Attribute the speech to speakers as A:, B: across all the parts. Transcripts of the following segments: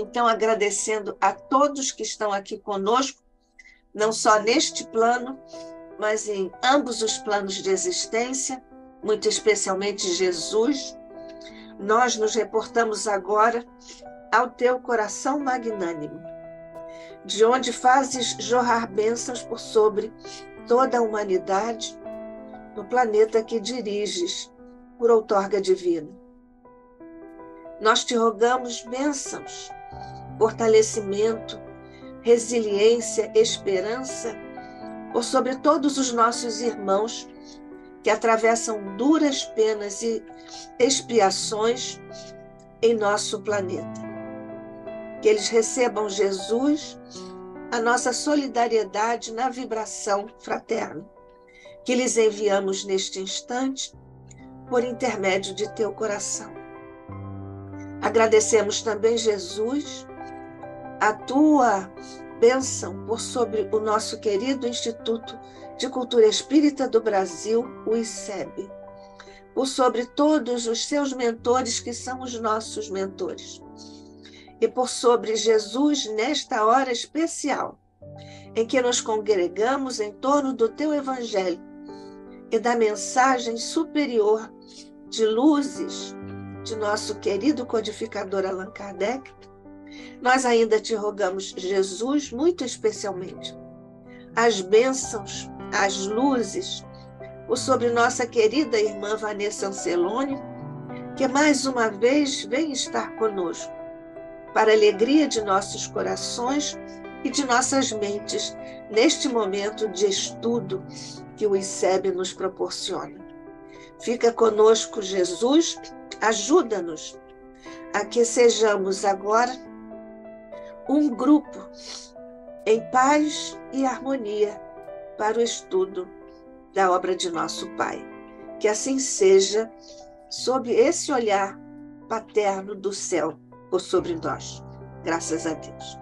A: Então, agradecendo a todos que estão aqui conosco, não só neste plano, mas em ambos os planos de existência, muito especialmente Jesus, nós nos reportamos agora ao teu coração magnânimo, de onde fazes jorrar bênçãos por sobre toda a humanidade, no planeta que diriges por outorga divina. Nós te rogamos bênçãos, fortalecimento, resiliência, esperança, por sobre todos os nossos irmãos que atravessam duras penas e expiações em nosso planeta. Que eles recebam, Jesus, a nossa solidariedade na vibração fraterna, que lhes enviamos neste instante por intermédio de teu coração. Agradecemos também, Jesus, a tua bênção por sobre o nosso querido Instituto de Cultura Espírita do Brasil, o ICEB, por sobre todos os seus mentores que são os nossos mentores, e por sobre Jesus nesta hora especial, em que nos congregamos em torno do teu Evangelho e da mensagem superior de luzes de nosso querido codificador Allan Kardec. Nós ainda te rogamos, Jesus, muito especialmente, as bênçãos, as luzes, por sobre nossa querida irmã Vanessa Ancelone, que mais uma vez vem estar conosco, para a alegria de nossos corações e de nossas mentes, neste momento de estudo que o ICEB nos proporciona. Fica conosco, Jesus, ajuda-nos a que sejamos agora um grupo em paz e harmonia para o estudo da obra de nosso Pai. Que assim seja, sob esse olhar paterno do céu por sobre nós. Graças a Deus.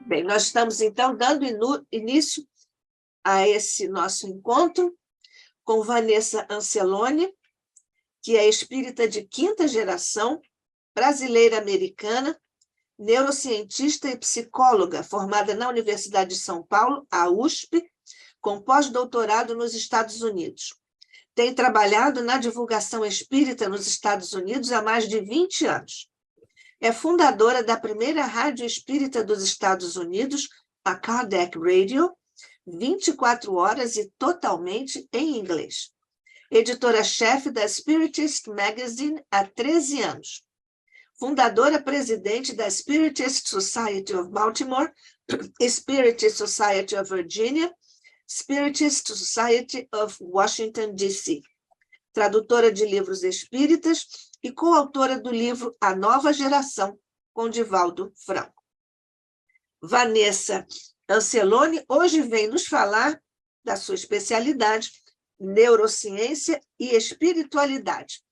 A: Bem, nós estamos então dando início a esse nosso encontro com Vanessa Ancelone, que é espírita de quinta geração, brasileira-americana, neurocientista e psicóloga, formada na Universidade de São Paulo, a USP, com pós-doutorado nos Estados Unidos. Tem trabalhado na divulgação espírita nos Estados Unidos há mais de 20 anos. É fundadora da primeira rádio espírita dos Estados Unidos, a Kardec Radio, 24 horas e totalmente em inglês. Editora-chefe da Spiritist Magazine há 13 anos. Fundadora-presidente da Spiritist Society of Baltimore, Spiritist Society of Virginia, Spiritist Society of Washington, D.C. Tradutora de livros espíritas e coautora do livro A Nova Geração, com Divaldo Franco. Vanessa Ancelone hoje vem nos falar da sua especialidade, neurociência e espiritualidade.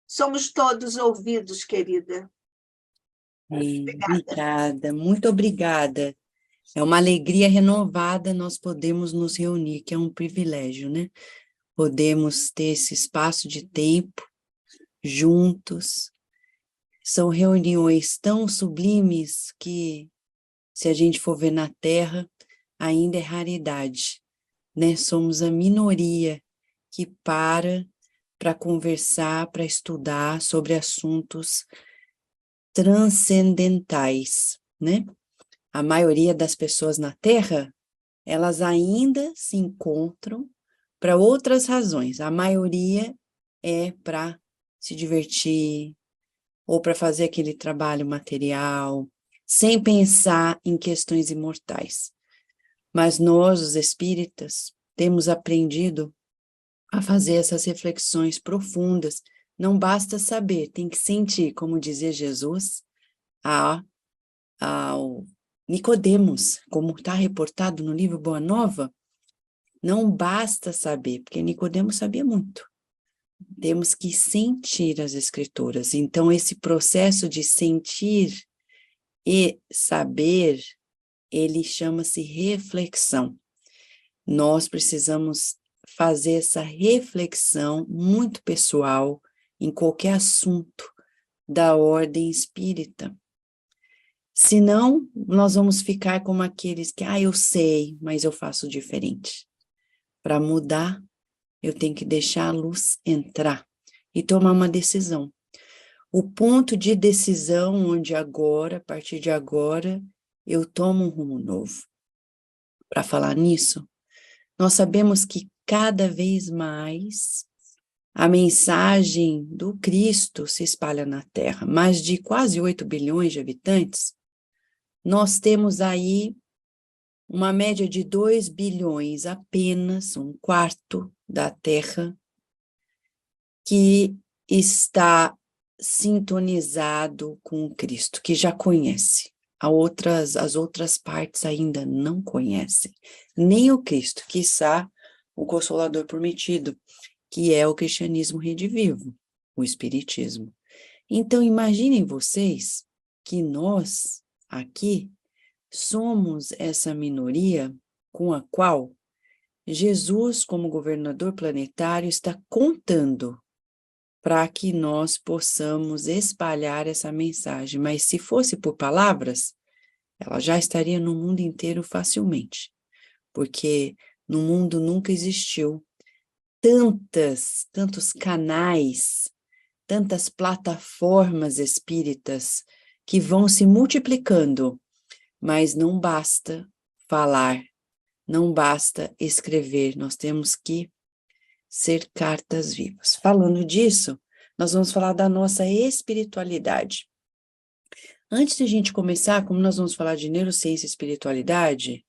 A: Somos todos ouvidos, querida.
B: Obrigada, muito obrigada. É uma alegria renovada nós podemos nos reunir, que é um privilégio, né? Podemos ter esse espaço de tempo juntos. São reuniões tão sublimes que, se a gente for ver na Terra, ainda é raridade, né? Somos a minoria que para conversar, para estudar sobre assuntos transcendentais, né? A maioria das pessoas na Terra, elas ainda se encontram para outras razões. A maioria é para se divertir, ou para fazer aquele trabalho material, sem pensar em questões imortais. Mas nós, os espíritas, temos aprendido a fazer essas reflexões profundas. Não basta saber, tem que sentir, como dizia Jesus ao Nicodemos, como está reportado no livro Boa Nova. Não basta saber, porque Nicodemos sabia muito. Temos que sentir as escrituras. Então, esse processo de sentir e saber, ele chama-se reflexão. Nós precisamos fazer essa reflexão muito pessoal, em qualquer assunto da ordem espírita. Senão, nós vamos ficar como aqueles que, eu sei, mas eu faço diferente. Para mudar, eu tenho que deixar a luz entrar e tomar uma decisão. O ponto de decisão onde agora, a partir de agora, eu tomo um rumo novo. Para falar nisso, nós sabemos que cada vez mais a mensagem do Cristo se espalha na Terra. Mais de quase 8 bilhões de habitantes, nós temos aí uma média de 2 bilhões, apenas um quarto da Terra, que está sintonizado com o Cristo, que já conhece. As outras partes ainda não conhecem, nem o Cristo, quiçá o Consolador prometido, que é o cristianismo redivivo, o espiritismo. Então, imaginem vocês que nós, aqui, somos essa minoria com a qual Jesus, como governador planetário, está contando para que nós possamos espalhar essa mensagem. Mas se fosse por palavras, ela já estaria no mundo inteiro facilmente, porque no mundo nunca existiu tantos canais, tantas plataformas espíritas que vão se multiplicando, mas não basta falar, não basta escrever, nós temos que ser cartas vivas. Falando disso, nós vamos falar da nossa espiritualidade. Antes de a gente começar, como nós vamos falar de neurociência e espiritualidade,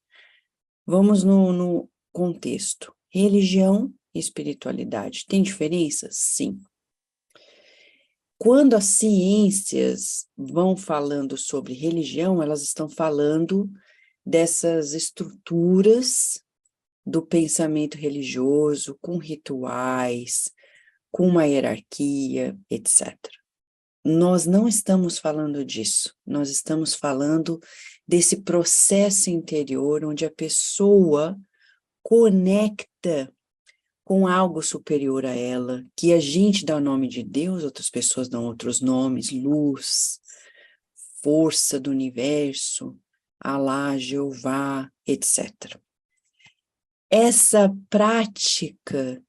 B: vamos no contexto. Religião e espiritualidade. Tem diferença? Sim. Quando as ciências vão falando sobre religião, elas estão falando dessas estruturas do pensamento religioso, com rituais, com uma hierarquia, etc. Nós não estamos falando disso, nós estamos falando desse processo interior onde a pessoa conecta com algo superior a ela, que a gente dá o nome de Deus, outras pessoas dão outros nomes, luz, força do universo, Alá, Jeová, etc. Essa prática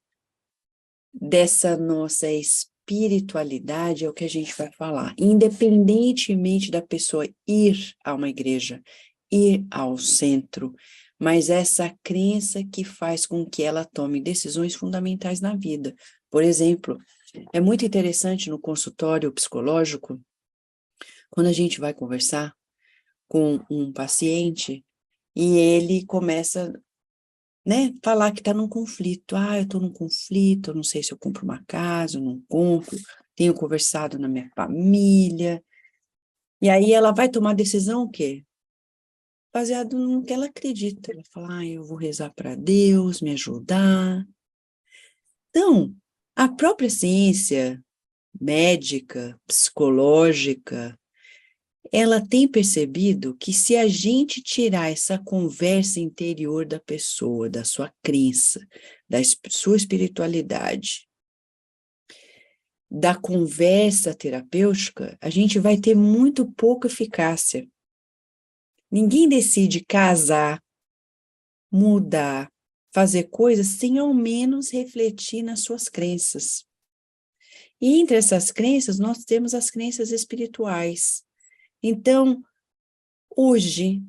B: dessa nossa espiritualidade é o que a gente vai falar, independentemente da pessoa ir a uma igreja, ir ao centro, mas essa crença que faz com que ela tome decisões fundamentais na vida. Por exemplo, é muito interessante no consultório psicológico, quando a gente vai conversar com um paciente e ele começa, falar que está num conflito. Eu estou num conflito, eu não sei se eu compro uma casa, eu não compro, tenho conversado na minha família. E aí ela vai tomar decisão o quê? Baseado no que ela acredita. Ela fala, eu vou rezar para Deus me ajudar. Então, a própria ciência médica, psicológica, ela tem percebido que se a gente tirar essa conversa interior da pessoa, da sua crença, da sua espiritualidade, da conversa terapêutica, a gente vai ter muito pouca eficácia. Ninguém decide casar, mudar, fazer coisas sem ao menos refletir nas suas crenças. E entre essas crenças, nós temos as crenças espirituais. Então, hoje,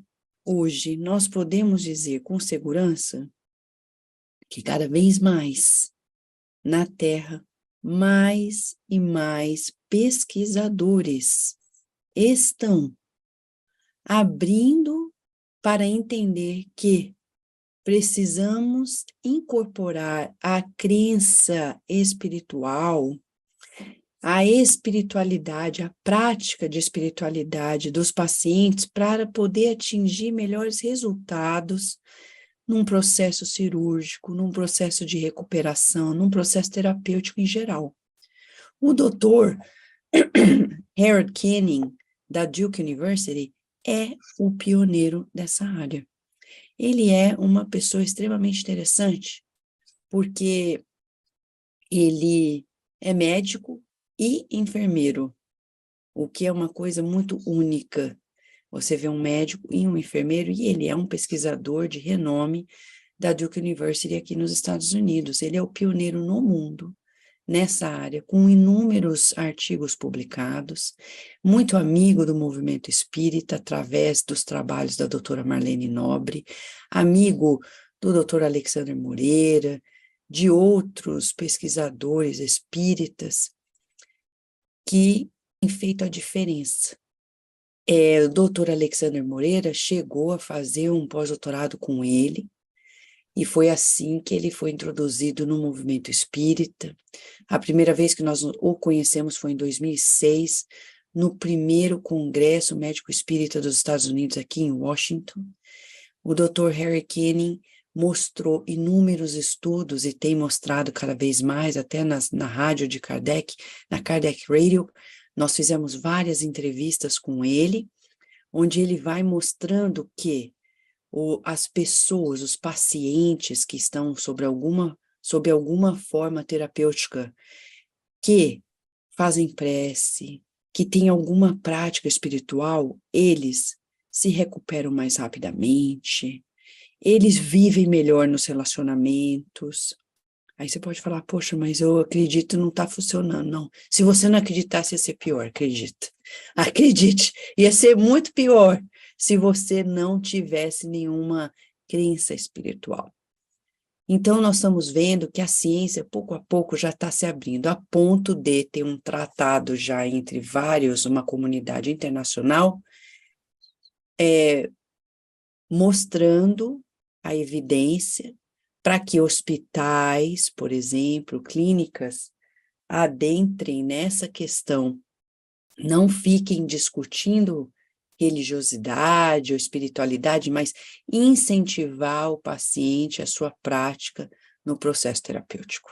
B: nós podemos dizer com segurança que cada vez mais, na Terra, mais e mais pesquisadores estão abrindo para entender que precisamos incorporar a crença espiritual, a espiritualidade, a prática de espiritualidade dos pacientes para poder atingir melhores resultados num processo cirúrgico, num processo de recuperação, num processo terapêutico em geral. O doutor Harold Kenning, da Duke University, é o pioneiro dessa área. Ele é uma pessoa extremamente interessante, porque ele é médico, e enfermeiro, o que é uma coisa muito única. Você vê um médico e um enfermeiro, e ele é um pesquisador de renome da Duke University aqui nos Estados Unidos. Ele é o pioneiro no mundo nessa área, com inúmeros artigos publicados, muito amigo do movimento espírita, através dos trabalhos da doutora Marlene Nobre, amigo do doutor Alexandre Moreira, de outros pesquisadores espíritas que têm feito a diferença. O doutor Alexandre Moreira chegou a fazer um pós-doutorado com ele, e foi assim que ele foi introduzido no movimento espírita. A primeira vez que nós o conhecemos foi em 2006, no primeiro Congresso Médico Espírita dos Estados Unidos, aqui em Washington. O Dr. Harry Kenning mostrou inúmeros estudos e tem mostrado cada vez mais, até na rádio de Kardec, na Kardec Radio. Nós fizemos várias entrevistas com ele, onde ele vai mostrando que as pessoas, os pacientes que estão sob alguma forma terapêutica, que fazem prece, que têm alguma prática espiritual, eles se recuperam mais rapidamente, eles vivem melhor nos relacionamentos. Aí você pode falar, poxa, mas eu acredito não está funcionando. Não, se você não acreditasse, ia ser pior, acredita. Acredite, ia ser muito pior se você não tivesse nenhuma crença espiritual. Então, nós estamos vendo que a ciência, pouco a pouco, já está se abrindo, a ponto de ter um tratado já entre vários, uma comunidade internacional, mostrando a evidência para que hospitais, por exemplo, clínicas, adentrem nessa questão, não fiquem discutindo religiosidade ou espiritualidade, mas incentivar o paciente a sua prática no processo terapêutico.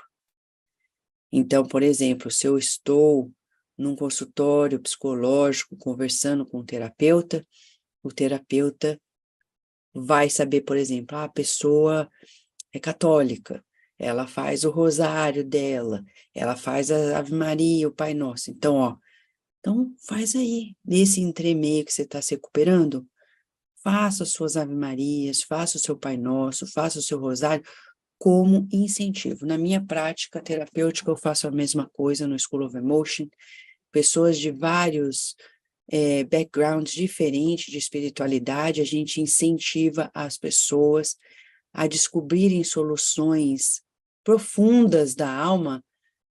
B: Então, por exemplo, se eu estou num consultório psicológico conversando com o terapeuta vai saber, por exemplo, a pessoa é católica, ela faz o rosário dela, ela faz a Ave Maria, o Pai Nosso. Então faz aí, nesse entremeio que você está se recuperando, faça as suas Ave Marias, faça o seu Pai Nosso, faça o seu rosário como incentivo. Na minha prática terapêutica, eu faço a mesma coisa no School of Emotion, pessoas de vários backgrounds diferentes de espiritualidade, a gente incentiva as pessoas a descobrirem soluções profundas da alma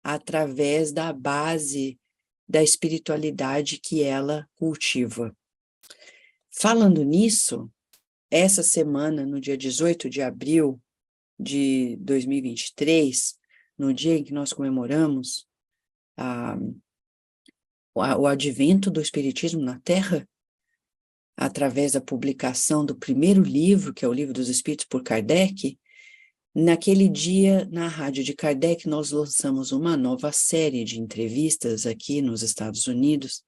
B: através da base da espiritualidade que ela cultiva. Falando nisso, essa semana, no dia 18 de abril de 2023, no dia em que nós comemoramos o advento do Espiritismo na Terra, através da publicação do primeiro livro, que é o Livro dos Espíritos por Kardec, naquele dia, na rádio de Kardec, nós lançamos uma nova série de entrevistas aqui nos Estados Unidos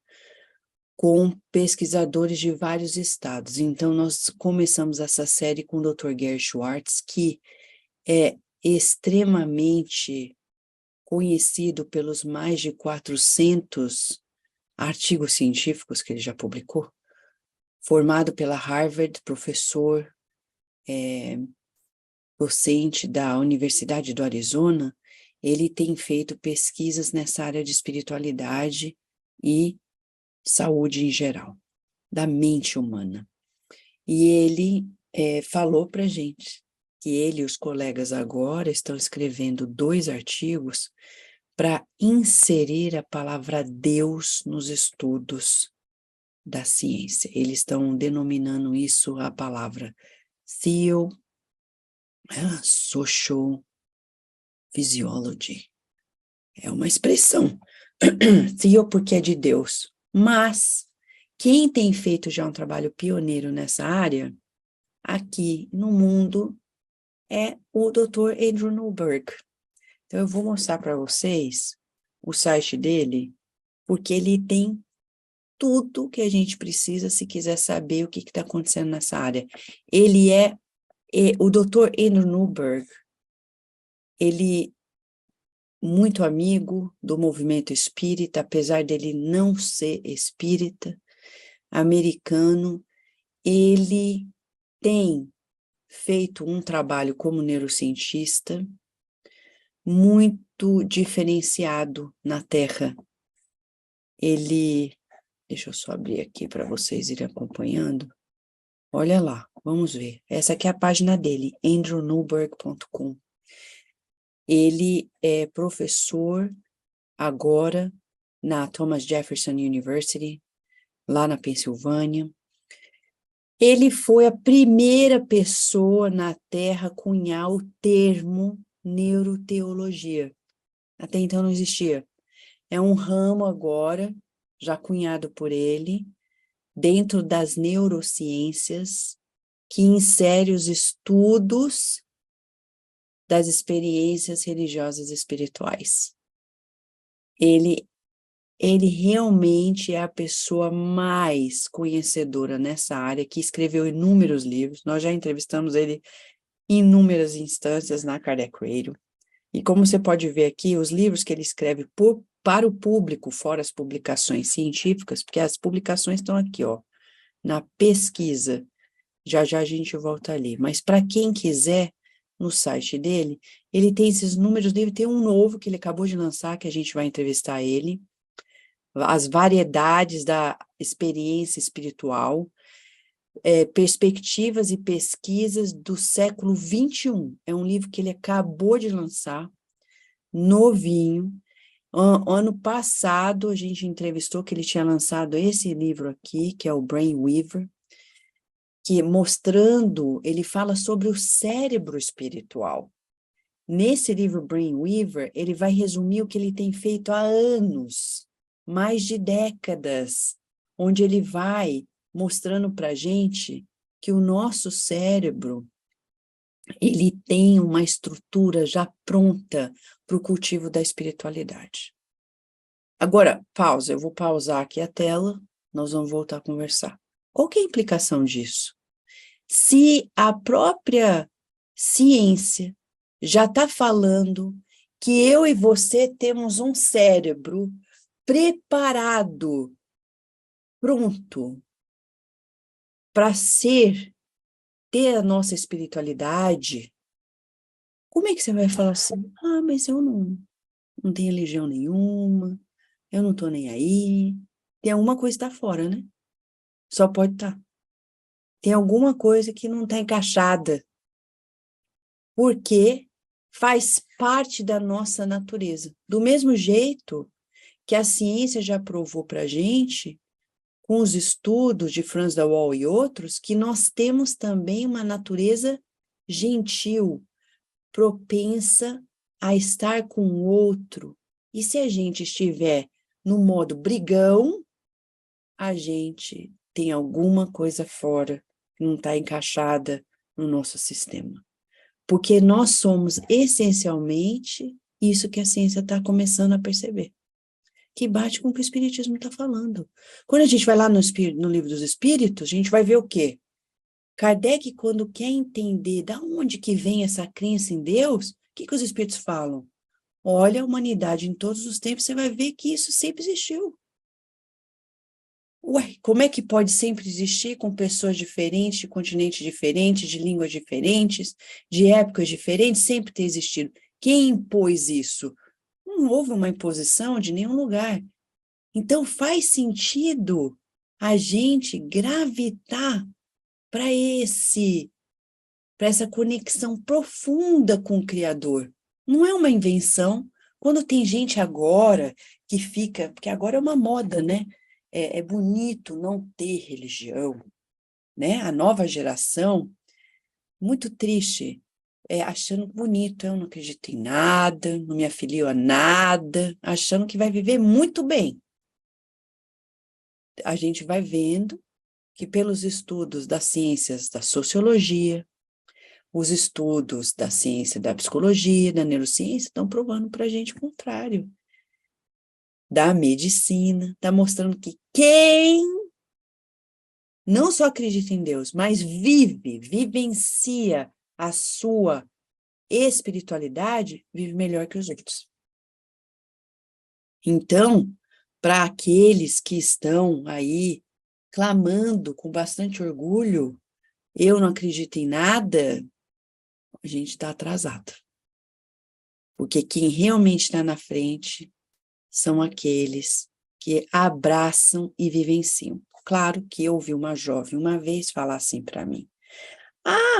B: com pesquisadores de vários estados. Então, nós começamos essa série com o Dr. Gary Schwartz, que é extremamente conhecido pelos mais de 400 artigos científicos que ele já publicou, formado pela Harvard, professor, docente da Universidade do Arizona. Ele tem feito pesquisas nessa área de espiritualidade e saúde em geral, da mente humana. E ele falou para a gente que ele e os colegas agora estão escrevendo 2 artigos para inserir a palavra Deus nos estudos da ciência. Eles estão denominando isso a palavra Social Physiology. É uma expressão. Theo porque é de Deus. Mas quem tem feito já um trabalho pioneiro nessa área, aqui no mundo, é o Dr. Andrew Newberg. Então eu vou mostrar para vocês o site dele, porque ele tem tudo que a gente precisa se quiser saber o que está acontecendo nessa área. Ele o Dr. Andrew Newberg, ele muito amigo do movimento espírita, apesar dele não ser espírita, americano. Ele tem feito um trabalho como neurocientista muito diferenciado na Terra. Deixa eu só abrir aqui para vocês irem acompanhando. Olha lá, vamos ver. Essa aqui é a página dele, andrewnewberg.com. Ele é professor agora na Thomas Jefferson University, lá na Pensilvânia. Ele foi a primeira pessoa na Terra a cunhar o termo neuroteologia. Até então não existia. É um ramo agora, já cunhado por ele, dentro das neurociências, que insere os estudos das experiências religiosas e espirituais. Ele realmente é a pessoa mais conhecedora nessa área, que escreveu inúmeros livros. Nós já entrevistamos ele em inúmeras instâncias na Kardec Radio. E como você pode ver aqui, os livros que ele escreve para o público, fora as publicações científicas, porque as publicações estão aqui, ó, na pesquisa. Já já a gente volta ali. Mas para quem quiser, no site dele, ele tem esses números, dele tem um novo que ele acabou de lançar, que a gente vai entrevistar ele, as variedades da experiência espiritual, perspectivas e pesquisas do século XXI. É um livro que ele acabou de lançar, novinho. Ano passado, a gente entrevistou que ele tinha lançado esse livro aqui, que é o Brainweaver, que mostrando, ele fala sobre o cérebro espiritual. Nesse livro Brainweaver, ele vai resumir o que ele tem feito há anos, mais de décadas, onde ele vai mostrando para a gente que o nosso cérebro, ele tem uma estrutura já pronta para o cultivo da espiritualidade. Agora, pausa, eu vou pausar aqui a tela, nós vamos voltar a conversar. Qual que é a implicação disso? Se a própria ciência já está falando que eu e você temos um cérebro preparado, pronto, para ter a nossa espiritualidade, como é que você vai falar assim? Ah, mas eu não tenho religião nenhuma, eu não estou nem aí. Tem alguma coisa que está fora, né? Só pode estar. Tem alguma coisa que não está encaixada, porque faz parte da nossa natureza. Do mesmo jeito que a ciência já provou para a gente, com os estudos de Franz de Waal e outros, que nós temos também uma natureza gentil, propensa a estar com o outro. E se a gente estiver no modo brigão, a gente tem alguma coisa fora que não está encaixada no nosso sistema. Porque nós somos essencialmente isso que a ciência está começando a perceber, que bate com o que o Espiritismo está falando. Quando a gente vai lá no Livro dos Espíritos, a gente vai ver o quê? Kardec, quando quer entender de onde que vem essa crença em Deus, o que os Espíritos falam? Olha a humanidade em todos os tempos, você vai ver que isso sempre existiu. Ué, como é que pode sempre existir com pessoas diferentes, de continentes diferentes, de línguas diferentes, de épocas diferentes, sempre ter existido? Quem impôs isso? Não houve uma imposição de nenhum lugar. Então faz sentido a gente gravitar para essa conexão profunda com o Criador. Não é uma invenção. Quando tem gente agora que fica, porque agora é uma moda, né? É bonito não ter religião, né? A nova geração, muito triste, achando bonito, eu não acredito em nada, não me afilio a nada, achando que vai viver muito bem. A gente vai vendo que pelos estudos das ciências da sociologia, os estudos da ciência da psicologia, da neurociência, estão provando para a gente o contrário. Da medicina, está mostrando que quem não só acredita em Deus, mas vivencia a sua espiritualidade, vive melhor que os outros. Então, para aqueles que estão aí clamando com bastante orgulho, eu não acredito em nada, a gente está atrasado. Porque quem realmente está na frente são aqueles que abraçam e vivenciam. Claro que eu ouvi uma jovem uma vez falar assim para mim: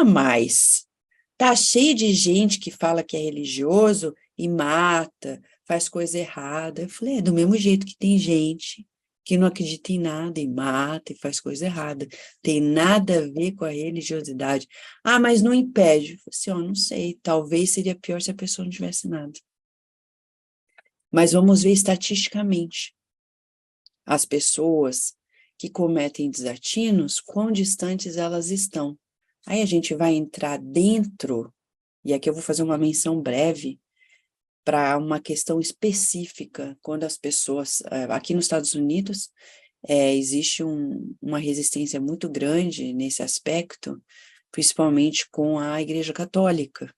B: mas tá cheio de gente que fala que é religioso e mata, faz coisa errada. Eu falei, do mesmo jeito que tem gente que não acredita em nada e mata e faz coisa errada. Tem nada a ver com a religiosidade. Mas não impede. Eu falei assim, não sei, talvez seria pior se a pessoa não tivesse nada. Mas vamos ver estatisticamente. As pessoas que cometem desatinos, quão distantes elas estão. Aí a gente vai entrar dentro, e aqui eu vou fazer uma menção breve, para uma questão específica, quando as pessoas, aqui nos Estados Unidos, existe uma resistência muito grande nesse aspecto, principalmente com a Igreja Católica,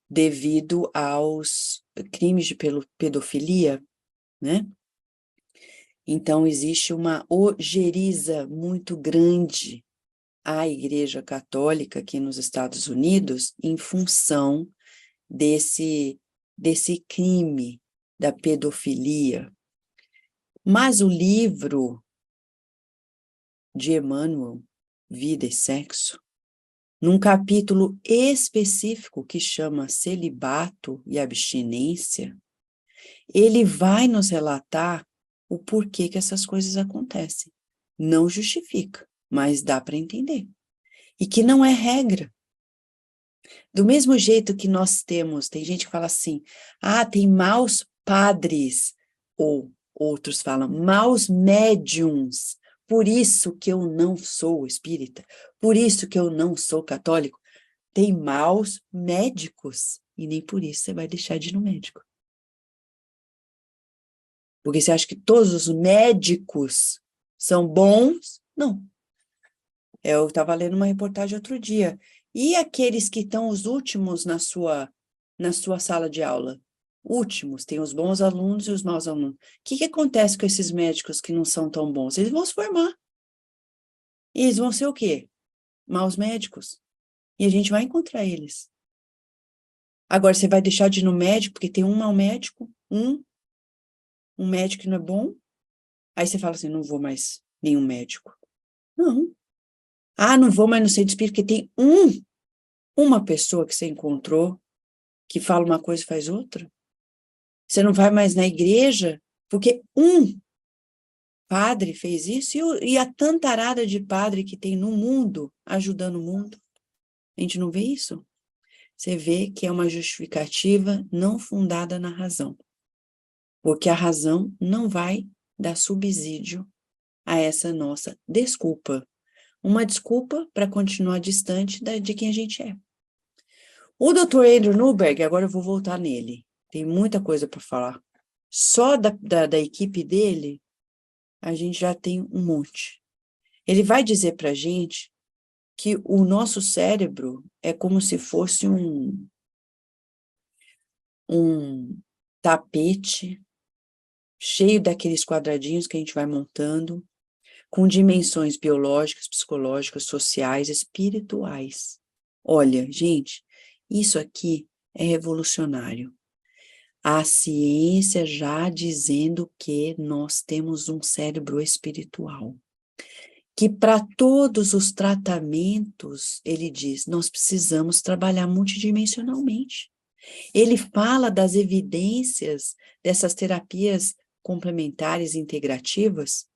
B: devido aos crimes de pedofilia, né? Então, existe uma ojeriza muito grande à Igreja Católica aqui nos Estados Unidos em função desse crime da pedofilia. Mas o livro de Emmanuel, Vida e Sexo, num capítulo específico que chama Celibato e Abstinência, ele vai nos relatar o porquê que essas coisas acontecem. Não justifica, mas dá para entender. E que não é regra. Do mesmo jeito que nós temos, tem gente que fala assim, tem maus padres, ou outros falam, maus médiums, por isso que eu não sou espírita, por isso que eu não sou católico. Tem maus médicos, e nem por isso você vai deixar de ir no médico. Porque você acha que todos os médicos são bons? Não. Eu estava lendo uma reportagem outro dia. E aqueles que estão os últimos na sua sala de aula? Últimos, tem os bons alunos e os maus alunos. O que acontece com esses médicos que não são tão bons? Eles vão se formar. E eles vão ser o quê? Maus médicos. E a gente vai encontrar eles. Agora, você vai deixar de ir no médico porque tem um mau médico? Um médico que não é bom? Aí você fala assim, não vou mais nenhum médico. Não. Não vou mais no centro espírita porque tem uma pessoa que você encontrou que fala uma coisa e faz outra. Você não vai mais na igreja porque um padre fez isso e a tantarada de padre que tem no mundo, ajudando o mundo. A gente não vê isso? Você vê que é uma justificativa não fundada na razão. Porque a razão não vai dar subsídio a essa nossa desculpa. Uma desculpa para continuar distante de quem a gente é. O Dr. Andrew Newberg, agora eu vou voltar nele. Tem muita coisa para falar. Só da equipe dele, a gente já tem um monte. Ele vai dizer para a gente que o nosso cérebro é como se fosse um tapete cheio daqueles quadradinhos que a gente vai montando, com dimensões biológicas, psicológicas, sociais, espirituais. Olha, gente, isso aqui é revolucionário. A ciência já dizendo que nós temos um cérebro espiritual. Que para todos os tratamentos, ele diz, nós precisamos trabalhar multidimensionalmente. Ele fala das evidências dessas terapias complementares integrativas,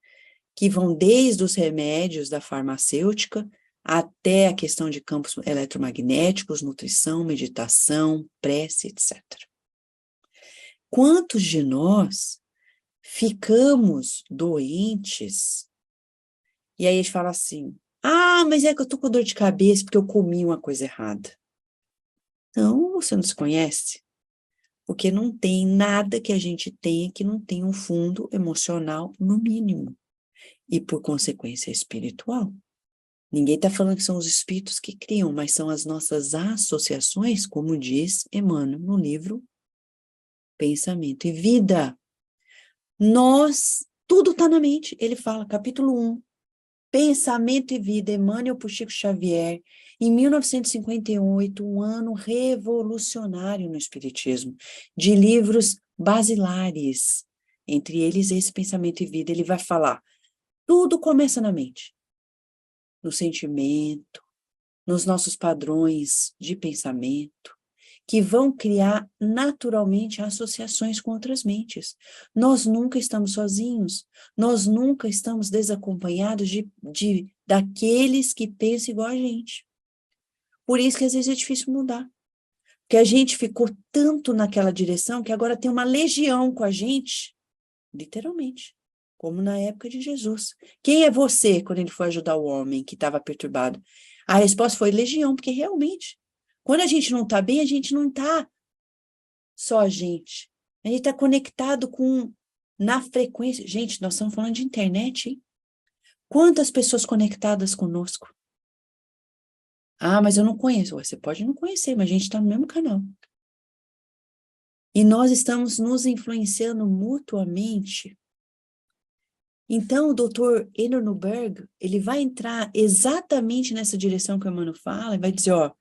B: que vão desde os remédios da farmacêutica até a questão de campos eletromagnéticos, nutrição, meditação, prece, etc. Quantos de nós ficamos doentes? E aí a gente fala assim, mas é que eu tô com dor de cabeça porque eu comi uma coisa errada. Não, você não se conhece. Porque não tem nada que a gente tenha que não tenha um fundo emocional, no mínimo. E, por consequência, espiritual. Ninguém está falando que são os espíritos que criam, mas são as nossas associações, como diz Emmanuel no livro Pensamento e Vida. Tudo está na mente. Ele fala, capítulo 1, Pensamento e Vida, Emmanuel por Chico Xavier, em 1958, um ano revolucionário no Espiritismo, de livros basilares, entre eles esse Pensamento e Vida. Ele vai falar, tudo começa na mente, no sentimento, nos nossos padrões de pensamento, que vão criar naturalmente associações com outras mentes. Nós nunca estamos sozinhos, nós nunca estamos desacompanhados daqueles que pensam igual a gente. Por isso que às vezes é difícil mudar. Porque a gente ficou tanto naquela direção que agora tem uma legião com a gente, literalmente, como na época de Jesus. Quem é você quando ele foi ajudar o homem que estava perturbado? A resposta foi legião, porque realmente, quando a gente não está bem, a gente não está só a gente. A gente está conectado na frequência. Gente, nós estamos falando de internet, hein? Quantas pessoas conectadas conosco? Ah, mas eu não conheço. Você pode não conhecer, mas a gente está no mesmo canal. E nós estamos nos influenciando mutuamente. Então, o Dr. Enner Newberg, ele vai entrar exatamente nessa direção que o Emmanuel fala, e vai dizer, ó,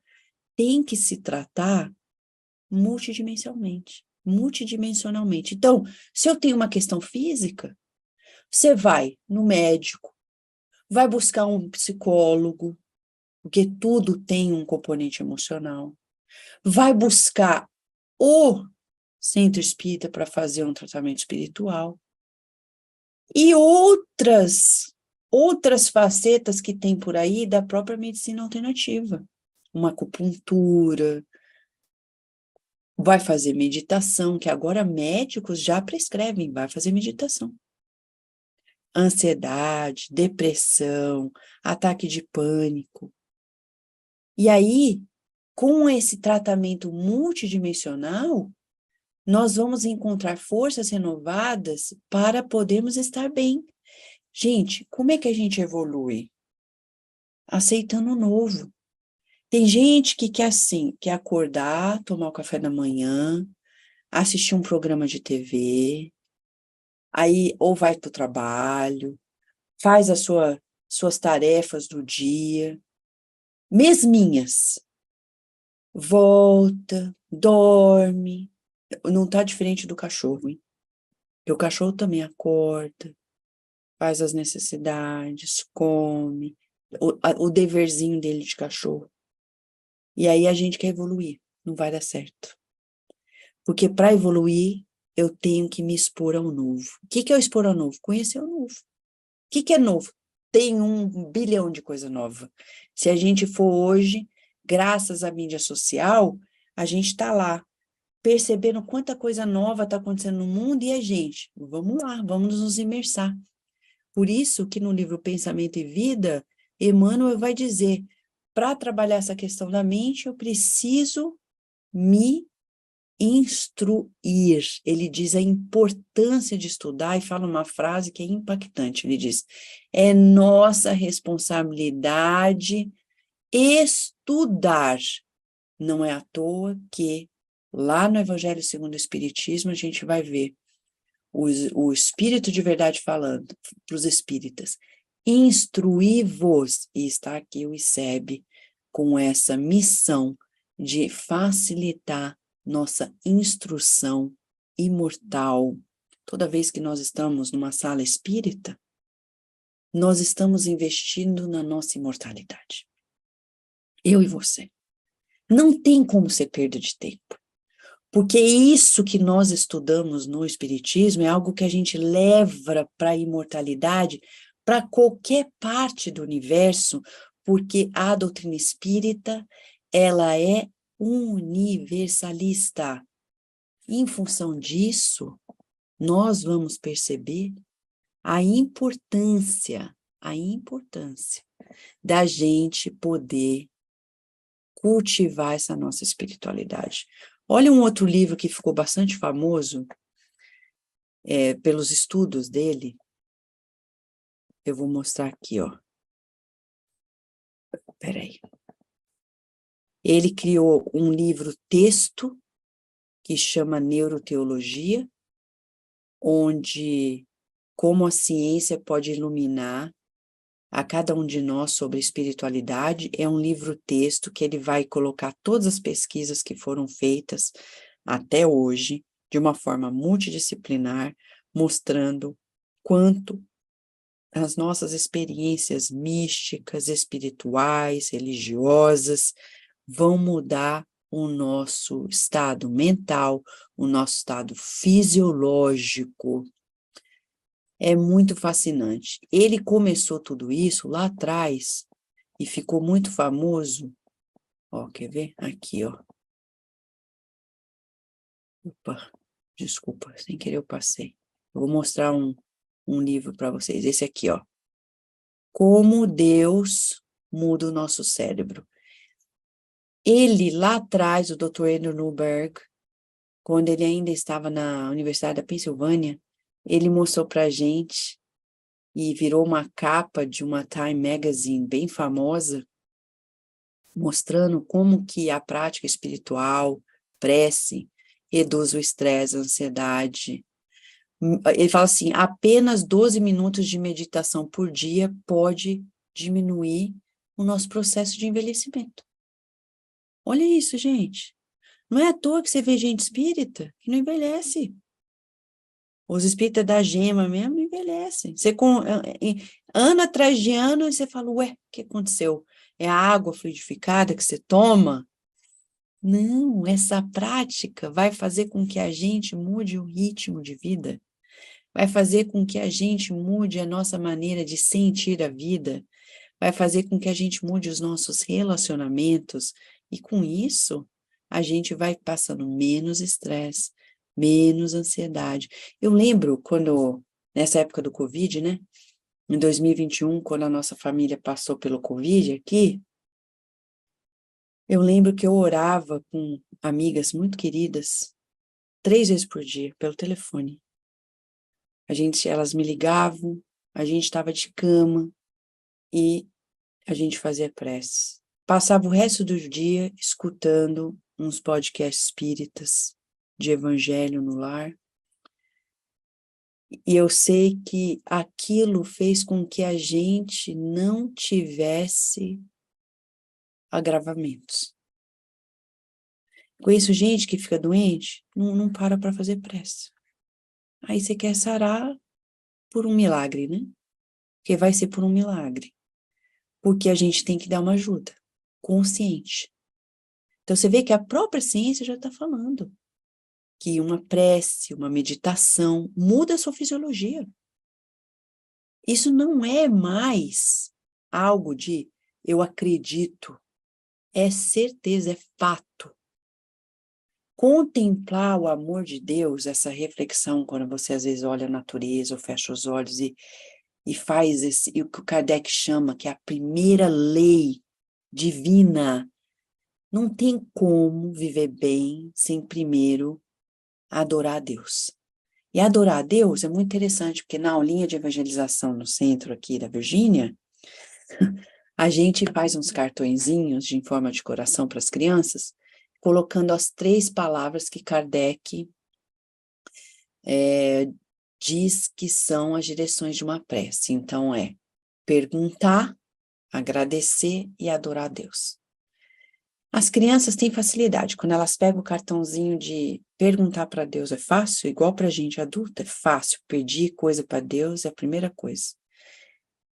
B: tem que se tratar multidimensionalmente. Então, se eu tenho uma questão física, você vai no médico, vai buscar um psicólogo, porque tudo tem um componente emocional, vai buscar o centro espírita para fazer um tratamento espiritual, e outras facetas que tem por aí da própria medicina alternativa. Uma acupuntura, vai fazer meditação, que agora médicos já prescrevem, vai fazer meditação. Ansiedade, depressão, ataque de pânico. E aí, com esse tratamento multidimensional, nós vamos encontrar forças renovadas para podermos estar bem. Gente, como é que a gente evolui? Aceitando o novo. Tem gente que quer assim, quer acordar, tomar o café da manhã, assistir um programa de TV, aí ou vai para o trabalho, faz suas tarefas do dia, mesminhas, volta, dorme, não está diferente do cachorro, hein? Porque o cachorro também acorda, faz as necessidades, come, o deverzinho dele de cachorro. E aí a gente quer evoluir, não vai dar certo. Porque para evoluir, eu tenho que me expor ao novo. O que é o expor ao novo? Conhecer o novo. O que é novo? Tem 1 bilhão de coisa nova. Se a gente for hoje, graças à mídia social, a gente está lá, percebendo quanta coisa nova está acontecendo no mundo e a gente, vamos lá, vamos nos imersar. Por isso que no livro Pensamento e Vida, Emmanuel vai dizer, para trabalhar essa questão da mente, eu preciso me instruir. Ele diz a importância de estudar e fala uma frase que é impactante. Ele diz, é nossa responsabilidade estudar. Não é à toa que lá no Evangelho segundo o Espiritismo a gente vai ver o Espírito de verdade falando para os espíritas, instruí-vos, e está aqui o ICEB com essa missão de facilitar nossa instrução imortal. Toda vez que nós estamos numa sala espírita, nós estamos investindo na nossa imortalidade. Eu e você. Não tem como ser perda de tempo. Porque isso que nós estudamos no Espiritismo é algo que a gente leva para a imortalidade, para qualquer parte do universo, porque a doutrina espírita, ela é universalista. Em função disso, nós vamos perceber a importância da gente poder cultivar essa nossa espiritualidade. Olha um outro livro que ficou bastante famoso pelos estudos dele. Eu vou mostrar aqui, ó. Peraí. Ele criou um livro-texto que chama Neuroteologia, onde como a ciência pode iluminar a cada um de nós sobre espiritualidade. É um livro-texto que ele vai colocar todas as pesquisas que foram feitas até hoje, de uma forma multidisciplinar, mostrando quanto as nossas experiências místicas, espirituais, religiosas, vão mudar o nosso estado mental, o nosso estado fisiológico. É muito fascinante. Ele começou tudo isso lá atrás e ficou muito famoso. Ó, quer ver? Aqui, ó. Opa, desculpa, sem querer eu passei. Eu vou mostrar um livro para vocês. Esse aqui, ó. Como Deus muda o nosso cérebro. Ele, lá atrás, o Dr. Andrew Newberg, quando ele ainda estava na Universidade da Pensilvânia, ele mostrou para a gente e virou uma capa de uma Time Magazine bem famosa, mostrando como que a prática espiritual, prece, reduz o estresse, a ansiedade. Ele fala assim, apenas 12 minutos de meditação por dia pode diminuir o nosso processo de envelhecimento. Olha isso, gente. Não é à toa que você vê gente espírita que não envelhece. Os espíritas da gema mesmo não envelhecem. Você, ano atrás de ano, você fala, ué, o que aconteceu? É a água fluidificada que você toma? Não, essa prática vai fazer com que a gente mude o ritmo de vida, vai fazer com que a gente mude a nossa maneira de sentir a vida, vai fazer com que a gente mude os nossos relacionamentos, e com isso, a gente vai passando menos estresse, menos ansiedade. Eu lembro quando, nessa época do Covid, né, em 2021, quando a nossa família passou pelo Covid aqui, eu lembro que eu orava com amigas muito queridas, 3 vezes por dia, pelo telefone. Elas me ligavam, a gente estava de cama e a gente fazia prece. Passava o resto do dia escutando uns podcasts espíritas de evangelho no lar. E eu sei que aquilo fez com que a gente não tivesse agravamentos. Conheço gente que fica doente, não para fazer prece. Aí você quer sarar por um milagre, né? Porque vai ser por um milagre. Porque a gente tem que dar uma ajuda consciente. Então você vê que a própria ciência já está falando que uma prece, uma meditação muda a sua fisiologia. Isso não é mais algo de eu acredito, é certeza, é fato. Contemplar o amor de Deus, essa reflexão, quando você às vezes olha a natureza ou fecha os olhos e faz o que o Kardec chama, que é a primeira lei divina. Não tem como viver bem sem primeiro adorar a Deus. E adorar a Deus é muito interessante, porque na aulinha de evangelização no centro aqui da Virgínia, a gente faz uns cartõezinhos em forma de coração para as crianças, colocando as 3 palavras que Kardec diz que são as direções de uma prece. Então, é perguntar, agradecer e adorar a Deus. As crianças têm facilidade, quando elas pegam o cartãozinho de perguntar para Deus é fácil, igual para a gente adulta, é fácil, pedir coisa para Deus é a primeira coisa.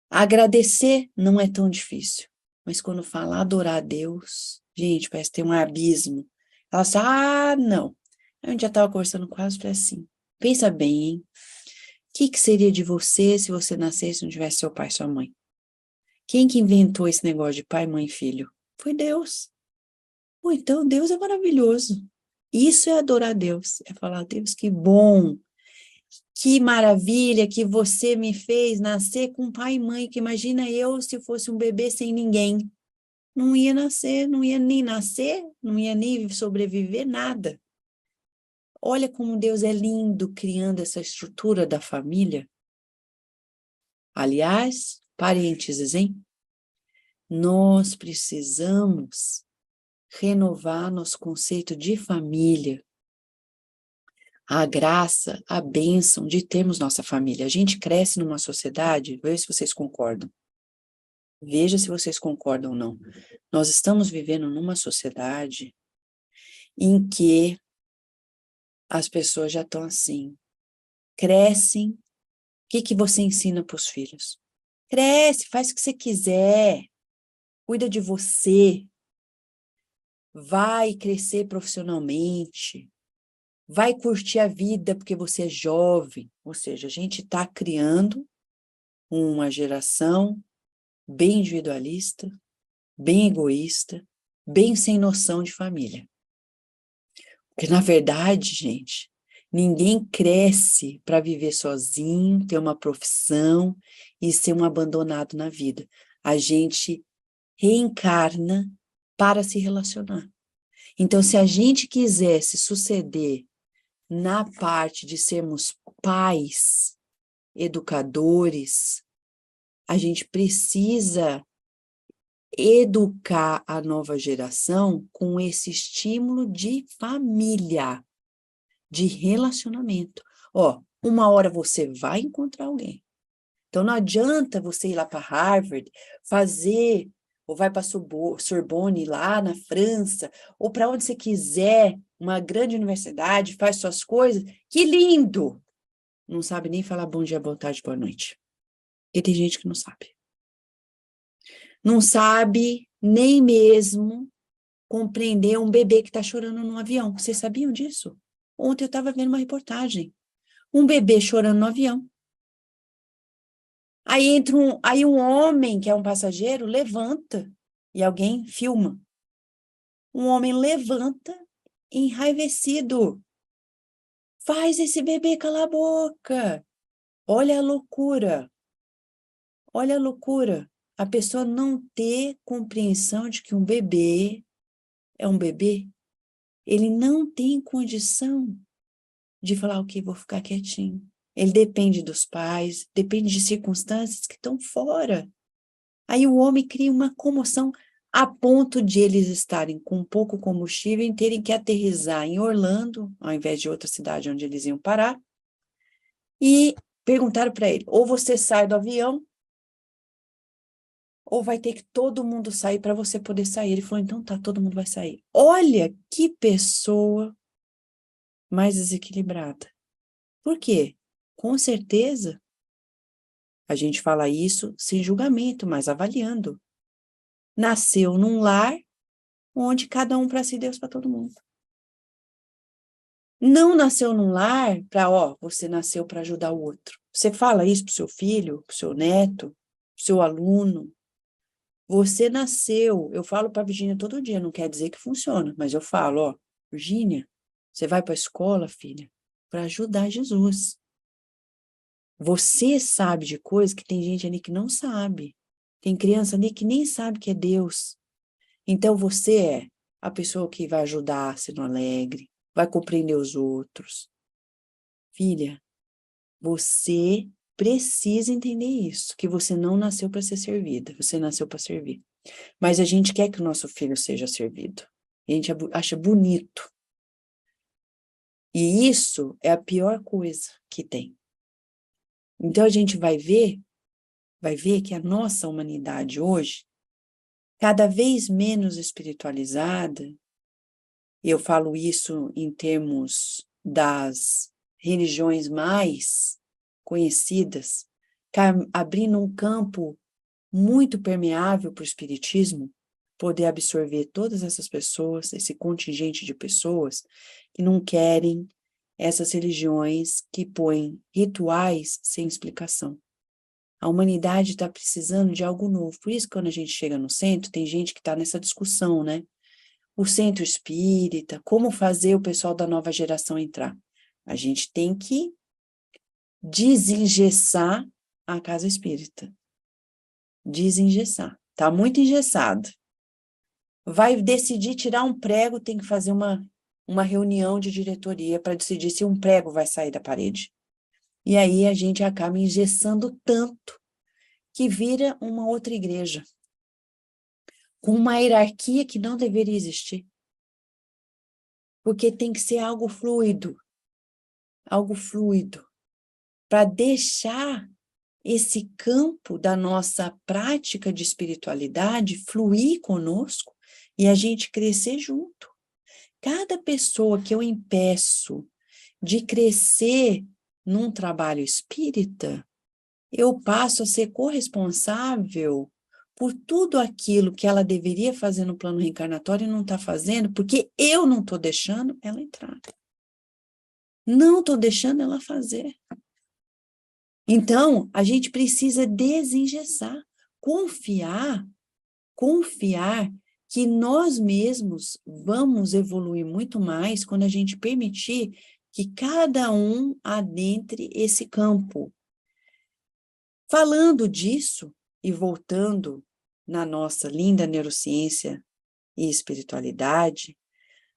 B: Agradecer não é tão difícil, mas quando fala adorar a Deus, gente, parece ter um abismo. Elas falam, não. Aí um dia eu estava conversando com elas, falei assim, pensa bem, hein? O que seria de você se você nascesse e não tivesse seu pai e sua mãe? Quem que inventou esse negócio de pai, mãe e filho? Foi Deus. Pô, então Deus é maravilhoso. Isso é adorar a Deus, é falar, Deus, que bom, que maravilha que você me fez nascer com pai e mãe, que imagina eu se fosse um bebê sem ninguém. Não ia nascer, não ia nem nascer, não ia nem sobreviver, nada. Olha como Deus é lindo criando essa estrutura da família. Aliás, parênteses, hein? Nós precisamos renovar nosso conceito de família. a graça, a bênção de termos nossa família. A gente cresce numa sociedade, veja se vocês concordam. Veja se vocês concordam ou não. Nós estamos vivendo numa sociedade em que as pessoas já estão assim, crescem. O que você ensina para os filhos? Cresce, faz o que você quiser, cuida de você, vai crescer profissionalmente, vai curtir a vida porque você é jovem. Ou seja, a gente está criando uma geração bem individualista, bem egoísta, bem sem noção de família. Porque, na verdade, gente, ninguém cresce para viver sozinho, ter uma profissão e ser um abandonado na vida. A gente reencarna para se relacionar. Então, se a gente quisesse suceder na parte de sermos pais, educadores, a gente precisa educar a nova geração com esse estímulo de família, de relacionamento. Ó, uma hora você vai encontrar alguém. Então, não adianta você ir lá para Harvard, fazer, ou vai para Sorbonne, lá na França, ou para onde você quiser, uma grande universidade, faz suas coisas. Que lindo! Não sabe nem falar bom dia, boa tarde, boa noite. Porque tem gente que não sabe. Não sabe nem mesmo compreender um bebê que está chorando num avião. Vocês sabiam disso? Ontem eu estava vendo uma reportagem. Um bebê chorando no avião. Aí um homem, que é um passageiro, levanta e alguém filma. Um homem levanta enraivecido. Faz esse bebê calar a boca. Olha a loucura. Olha a loucura. A pessoa não ter compreensão de que um bebê é um bebê. Ele não tem condição de falar, ok, vou ficar quietinho. Ele depende dos pais, depende de circunstâncias que estão fora. Aí o homem cria uma comoção a ponto de eles estarem com pouco combustível e terem que aterrissar em Orlando, ao invés de outra cidade onde eles iam parar, e perguntaram para ele, ou você sai do avião, ou vai ter que todo mundo sair para você poder sair. Ele falou, então tá, todo mundo vai sair. Olha que pessoa mais desequilibrada. Por quê? Com certeza, a gente fala isso sem julgamento, mas avaliando. Nasceu num lar onde cada um para si, Deus para todo mundo. Não nasceu num lar para, você nasceu para ajudar o outro. Você fala isso pro seu filho, pro seu neto, pro seu aluno. Você nasceu, eu falo para a Virgínia todo dia, não quer dizer que funciona, mas eu falo, Virgínia, você vai para a escola, filha, para ajudar Jesus. Você sabe de coisas que tem gente ali que não sabe. Tem criança ali que nem sabe que é Deus. Então, você é a pessoa que vai ajudar sendo alegre, vai compreender os outros. Filha, você precisa entender isso, que você não nasceu para ser servida, você nasceu para servir. Mas a gente quer que o nosso filho seja servido. A gente acha bonito. E isso é a pior coisa que tem. Então, a gente vai ver que a nossa humanidade hoje, cada vez menos espiritualizada, eu falo isso em termos das religiões mais conhecidas, abrindo um campo muito permeável para o espiritismo, poder absorver todas essas pessoas, esse contingente de pessoas que não querem essas religiões que põem rituais sem explicação. A humanidade está precisando de algo novo. Por isso, quando a gente chega no centro, tem gente que está nessa discussão, né? O centro espírita, como fazer o pessoal da nova geração entrar? A gente tem que desengessar a casa espírita. Desengessar. Está muito engessado. Vai decidir tirar um prego, tem que fazer uma reunião de diretoria para decidir se um prego vai sair da parede. E aí a gente acaba engessando tanto que vira uma outra igreja, com uma hierarquia que não deveria existir. Porque tem que ser algo fluido. algo fluido, para deixar esse campo da nossa prática de espiritualidade fluir conosco e a gente crescer junto. Cada pessoa que eu impeço de crescer num trabalho espírita, eu passo a ser corresponsável por tudo aquilo que ela deveria fazer no plano reencarnatório e não está fazendo, porque eu não estou deixando ela entrar. Não estou deixando ela fazer. Então, a gente precisa desengessar, confiar que nós mesmos vamos evoluir muito mais quando a gente permitir que cada um adentre esse campo. Falando disso, e voltando na nossa linda neurociência e espiritualidade,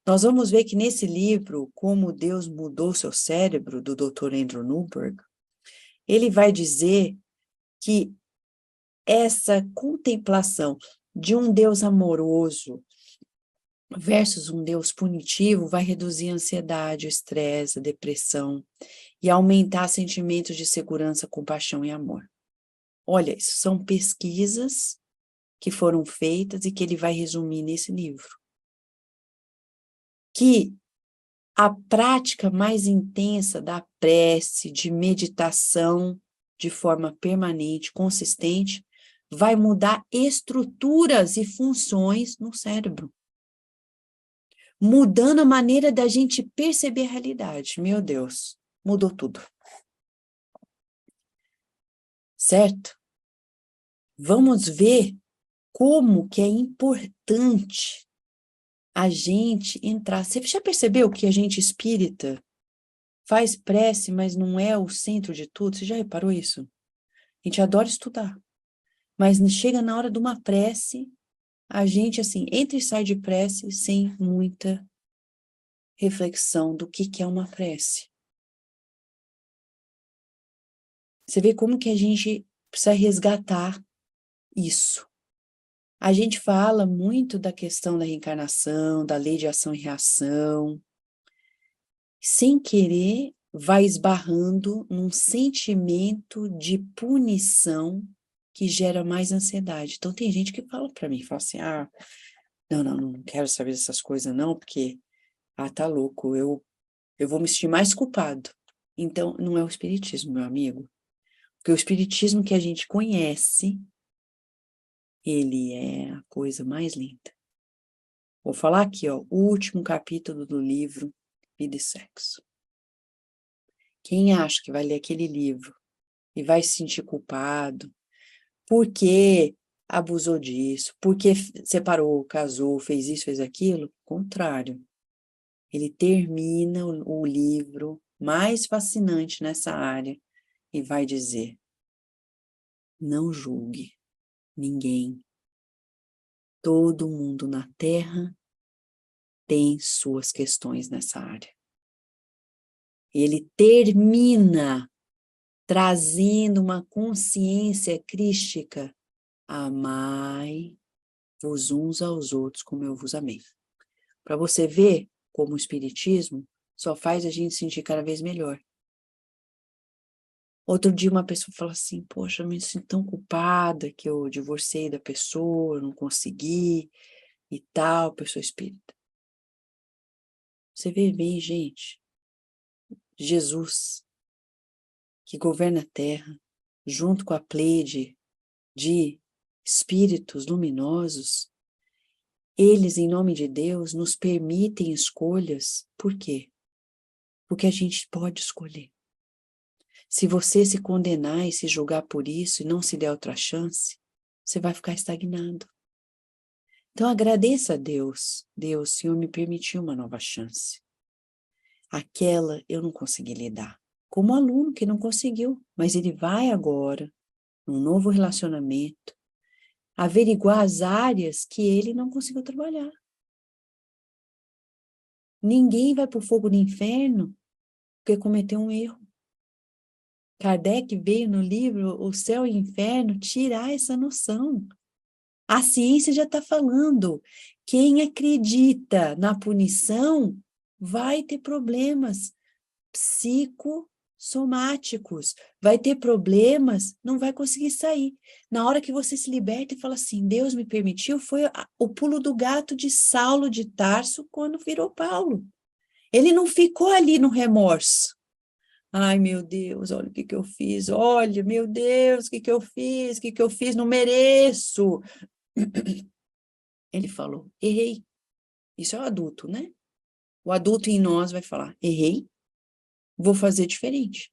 B: nós vamos ver que nesse livro, Como Deus Mudou Seu Cérebro, do Dr. Andrew Newberg, ele vai dizer que essa contemplação de um Deus amoroso versus um Deus punitivo vai reduzir a ansiedade, o estresse, a depressão e aumentar sentimentos de segurança, compaixão e amor. Olha, isso são pesquisas que foram feitas e que ele vai resumir nesse livro. Que a prática mais intensa da prece, de meditação, de forma permanente, consistente, vai mudar estruturas e funções no cérebro. Mudando a maneira da gente perceber a realidade. Meu Deus, mudou tudo. Certo? Vamos ver como que é importante a gente entrar. Você já percebeu que a gente espírita faz prece, mas não é o centro de tudo? Você já reparou isso? A gente adora estudar, mas chega na hora de uma prece, a gente, assim, entra e sai de prece sem muita reflexão do que é uma prece. Você vê como que a gente precisa resgatar isso. A gente fala muito da questão da reencarnação, da lei de ação e reação. Sem querer, vai esbarrando num sentimento de punição que gera mais ansiedade. Então, tem gente que fala para mim, fala assim, não quero saber dessas coisas não, porque, tá louco, eu vou me sentir mais culpado. Então, não é o espiritismo, meu amigo. Porque o espiritismo que a gente conhece, ele é a coisa mais linda. Vou falar aqui, ó, o último capítulo do livro Vida e Sexo. Quem acha que vai ler aquele livro e vai se sentir culpado porque abusou disso, porque separou, casou, fez isso, fez aquilo, contrário. Ele termina o livro mais fascinante nessa área e vai dizer: não julgue ninguém. Todo mundo na Terra tem suas questões nessa área. Ele termina trazendo uma consciência crística. Amai-vos uns aos outros como eu vos amei. Para você ver como o espiritismo só faz a gente sentir cada vez melhor. Outro dia uma pessoa falou assim, poxa, eu me sinto tão culpada que eu divorciei da pessoa, não consegui e tal, pessoa espírita. Você vê bem, gente, Jesus, que governa a Terra, junto com a pleiade de espíritos luminosos, eles, em nome de Deus, nos permitem escolhas. Por quê? Porque a gente pode escolher. Se você se condenar e se julgar por isso e não se der outra chance, você vai ficar estagnado. Então agradeça a Deus. Deus, o Senhor me permitiu uma nova chance. Aquela eu não consegui lidar. Como aluno que não conseguiu, mas ele vai agora, num novo relacionamento, averiguar as áreas que ele não conseguiu trabalhar. Ninguém vai para o fogo do inferno porque cometeu um erro. Kardec veio no livro O Céu e o Inferno tirar essa noção. A ciência já está falando. Quem acredita na punição vai ter problemas. psicossomáticos. Vai ter problemas, não vai conseguir sair. Na hora que você se liberta e fala assim, Deus me permitiu, foi o pulo do gato de Saulo de Tarso quando virou Paulo. Ele não ficou ali no remorso. Ai, meu Deus, olha o que eu fiz. Olha, meu Deus, o que eu fiz? O que eu fiz? Não mereço. Ele falou, errei. Isso é o adulto, né? O adulto em nós vai falar, errei, vou fazer diferente.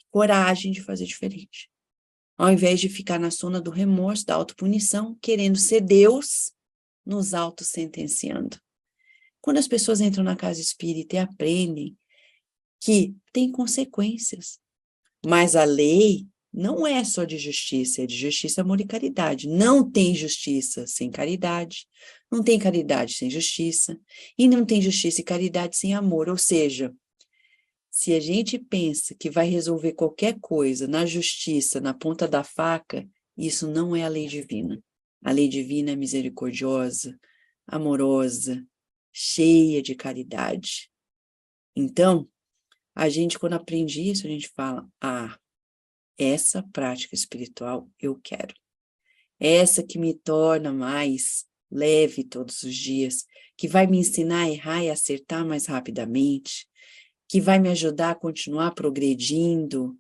B: Coragem de fazer diferente. Ao invés de ficar na zona do remorso, da autopunição, querendo ser Deus, nos autossentenciando. Quando as pessoas entram na casa espírita e aprendem que tem consequências, mas a lei não é só de justiça, é de justiça, amor e caridade. Não tem justiça sem caridade, não tem caridade sem justiça, e não tem justiça e caridade sem amor. Ou seja, se a gente pensa que vai resolver qualquer coisa na justiça, na ponta da faca, isso não é a lei divina. A lei divina é misericordiosa, amorosa, cheia de caridade. Então, a gente, quando aprende isso, a gente fala, essa prática espiritual eu quero. Essa que me torna mais leve todos os dias, que vai me ensinar a errar e acertar mais rapidamente, que vai me ajudar a continuar progredindo,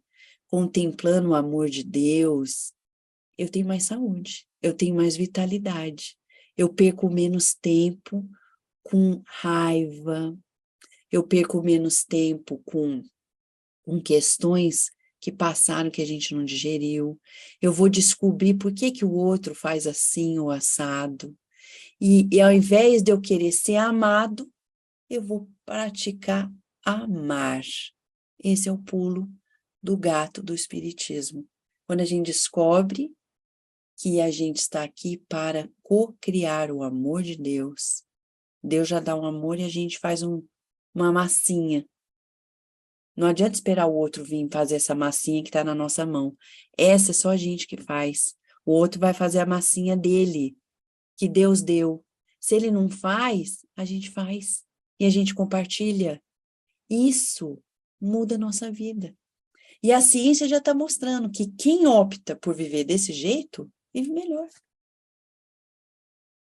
B: contemplando o amor de Deus. Eu tenho mais saúde, eu tenho mais vitalidade, eu perco menos tempo com raiva, eu perco menos tempo com questões que passaram que a gente não digeriu, eu vou descobrir por que o outro faz assim ou assado, e ao invés de eu querer ser amado, eu vou praticar amar. Esse é o pulo do gato do espiritismo. Quando a gente descobre que a gente está aqui para co-criar o amor de Deus, Deus já dá um amor e a gente faz uma massinha. Não adianta esperar o outro vir fazer essa massinha que está na nossa mão. Essa é só a gente que faz. O outro vai fazer a massinha dele, que Deus deu. Se ele não faz, a gente faz. E a gente compartilha. Isso muda a nossa vida. E a ciência já está mostrando que quem opta por viver desse jeito, vive melhor.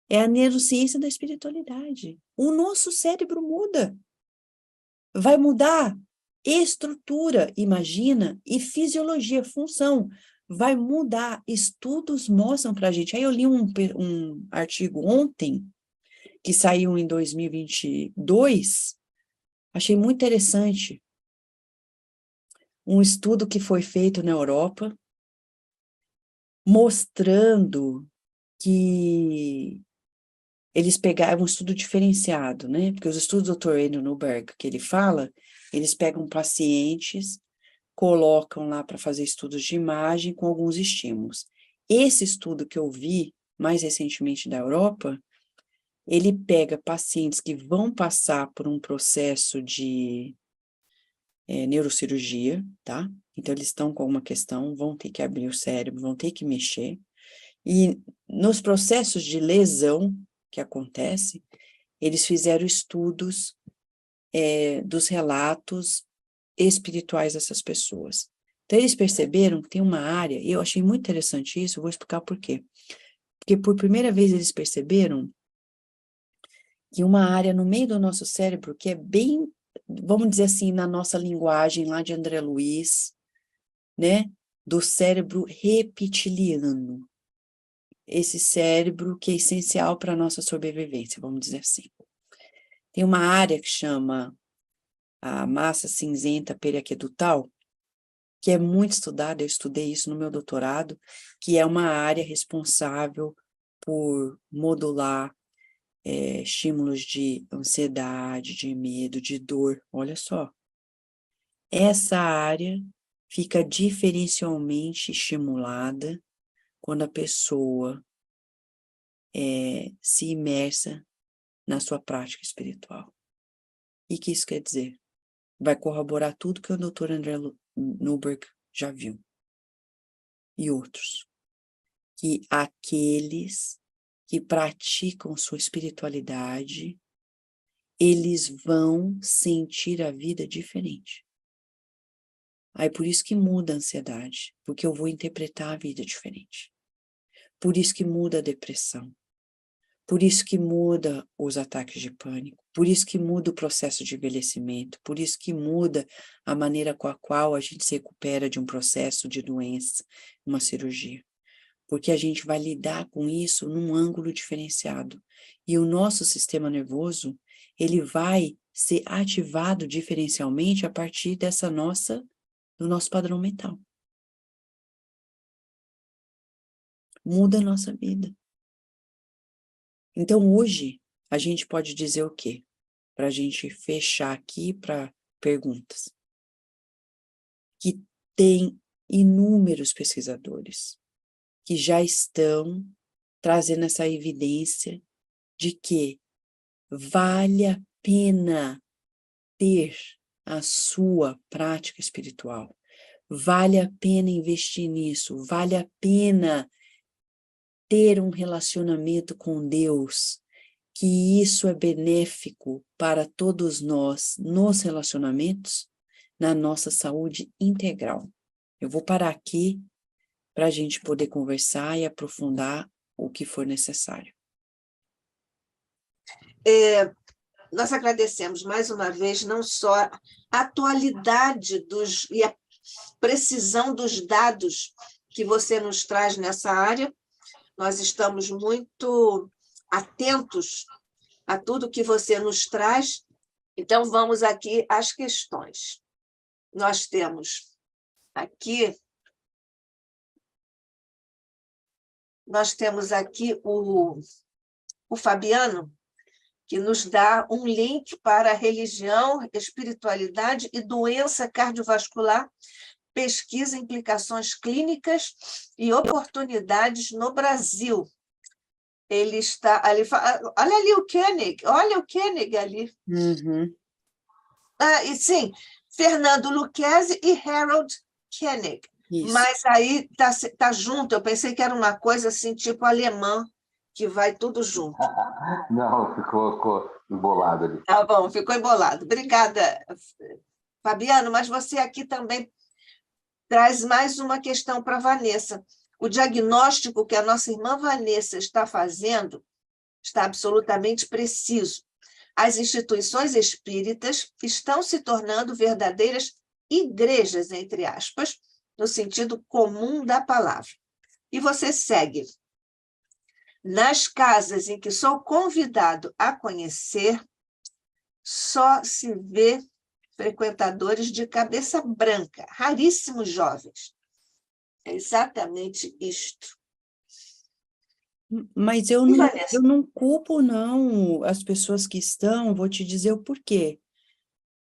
B: É a neurociência da espiritualidade. O nosso cérebro muda. Vai mudar estrutura, imagina, e fisiologia, função. Vai mudar. Estudos mostram para a gente. Aí eu li um artigo ontem, que saiu em 2022, achei muito interessante. Um estudo que foi feito na Europa, mostrando que eles pegaram um estudo diferenciado, né? Porque os estudos do Dr. Andrew Newberg, que ele fala, eles pegam pacientes, colocam lá para fazer estudos de imagem com alguns estímulos. Esse estudo que eu vi, mais recentemente da Europa, ele pega pacientes que vão passar por um processo de neurocirurgia, tá? Então, eles estão com uma questão, vão ter que abrir o cérebro, vão ter que mexer. E nos processos de lesão que acontece, eles fizeram estudos dos relatos espirituais dessas pessoas. Então, eles perceberam que tem uma área, e eu achei muito interessante isso, eu vou explicar por quê. Porque por primeira vez eles perceberam que uma área no meio do nosso cérebro que é bem, vamos dizer assim, na nossa linguagem lá de André Luiz, né, do cérebro reptiliano. Esse cérebro que é essencial para a nossa sobrevivência, vamos dizer assim. Tem uma área que chama a massa cinzenta periaquedutal, que é muito estudada, eu estudei isso no meu doutorado, que é uma área responsável por modular estímulos de ansiedade, de medo, de dor. Olha só. Essa área fica diferencialmente estimulada quando a pessoa se imersa na sua prática espiritual. E o que isso quer dizer? Vai corroborar tudo que o Dr. André Newberg já viu. E outros. Que aqueles que praticam sua espiritualidade, eles vão sentir a vida diferente. Aí por isso que muda a ansiedade, porque eu vou interpretar a vida diferente. Por isso que muda a depressão. Por isso que muda os ataques de pânico. Por isso que muda o processo de envelhecimento. Por isso que muda a maneira com a qual a gente se recupera de um processo de doença, uma cirurgia. Porque a gente vai lidar com isso num ângulo diferenciado. E o nosso sistema nervoso, ele vai ser ativado diferencialmente a partir do nosso padrão mental. Muda a nossa vida. Então, hoje, a gente pode dizer o quê? Para a gente fechar aqui para perguntas. Que tem inúmeros pesquisadores que já estão trazendo essa evidência de que vale a pena ter a sua prática espiritual. Vale a pena investir nisso. Vale a pena ter um relacionamento com Deus, que isso é benéfico para todos nós nos relacionamentos, na nossa saúde integral. Eu vou parar aqui para a gente poder conversar e aprofundar o que for necessário.
A: Nós agradecemos mais uma vez não só a atualidade e a precisão dos dados que você nos traz nessa área. Nós estamos muito atentos a tudo que você nos traz. Então, vamos aqui às questões. Nós temos aqui o Fabiano, que nos dá um link para religião, espiritualidade e doença cardiovascular, pesquisa, implicações clínicas e oportunidades no Brasil. Ele está ali, olha ali o Koenig, olha o Koenig ali.
B: Uhum.
A: E sim, Fernando Lucchesi e Harold Koenig.
B: Isso.
A: Mas aí tá junto, eu pensei que era uma coisa assim, tipo alemã, que vai tudo junto.
C: Não, ficou embolado ali.
A: Tá bom, ficou embolado. Obrigada, Fabiano, mas você aqui também traz mais uma questão para a Vanessa. O diagnóstico que a nossa irmã Vanessa está fazendo está absolutamente preciso. As instituições espíritas estão se tornando verdadeiras igrejas, entre aspas, no sentido comum da palavra. E você segue. Nas casas em que sou convidado a conhecer, só se vê frequentadores de cabeça branca, raríssimos jovens. É exatamente isto.
B: Mas eu não culpo, não, as pessoas que estão, vou te dizer o porquê.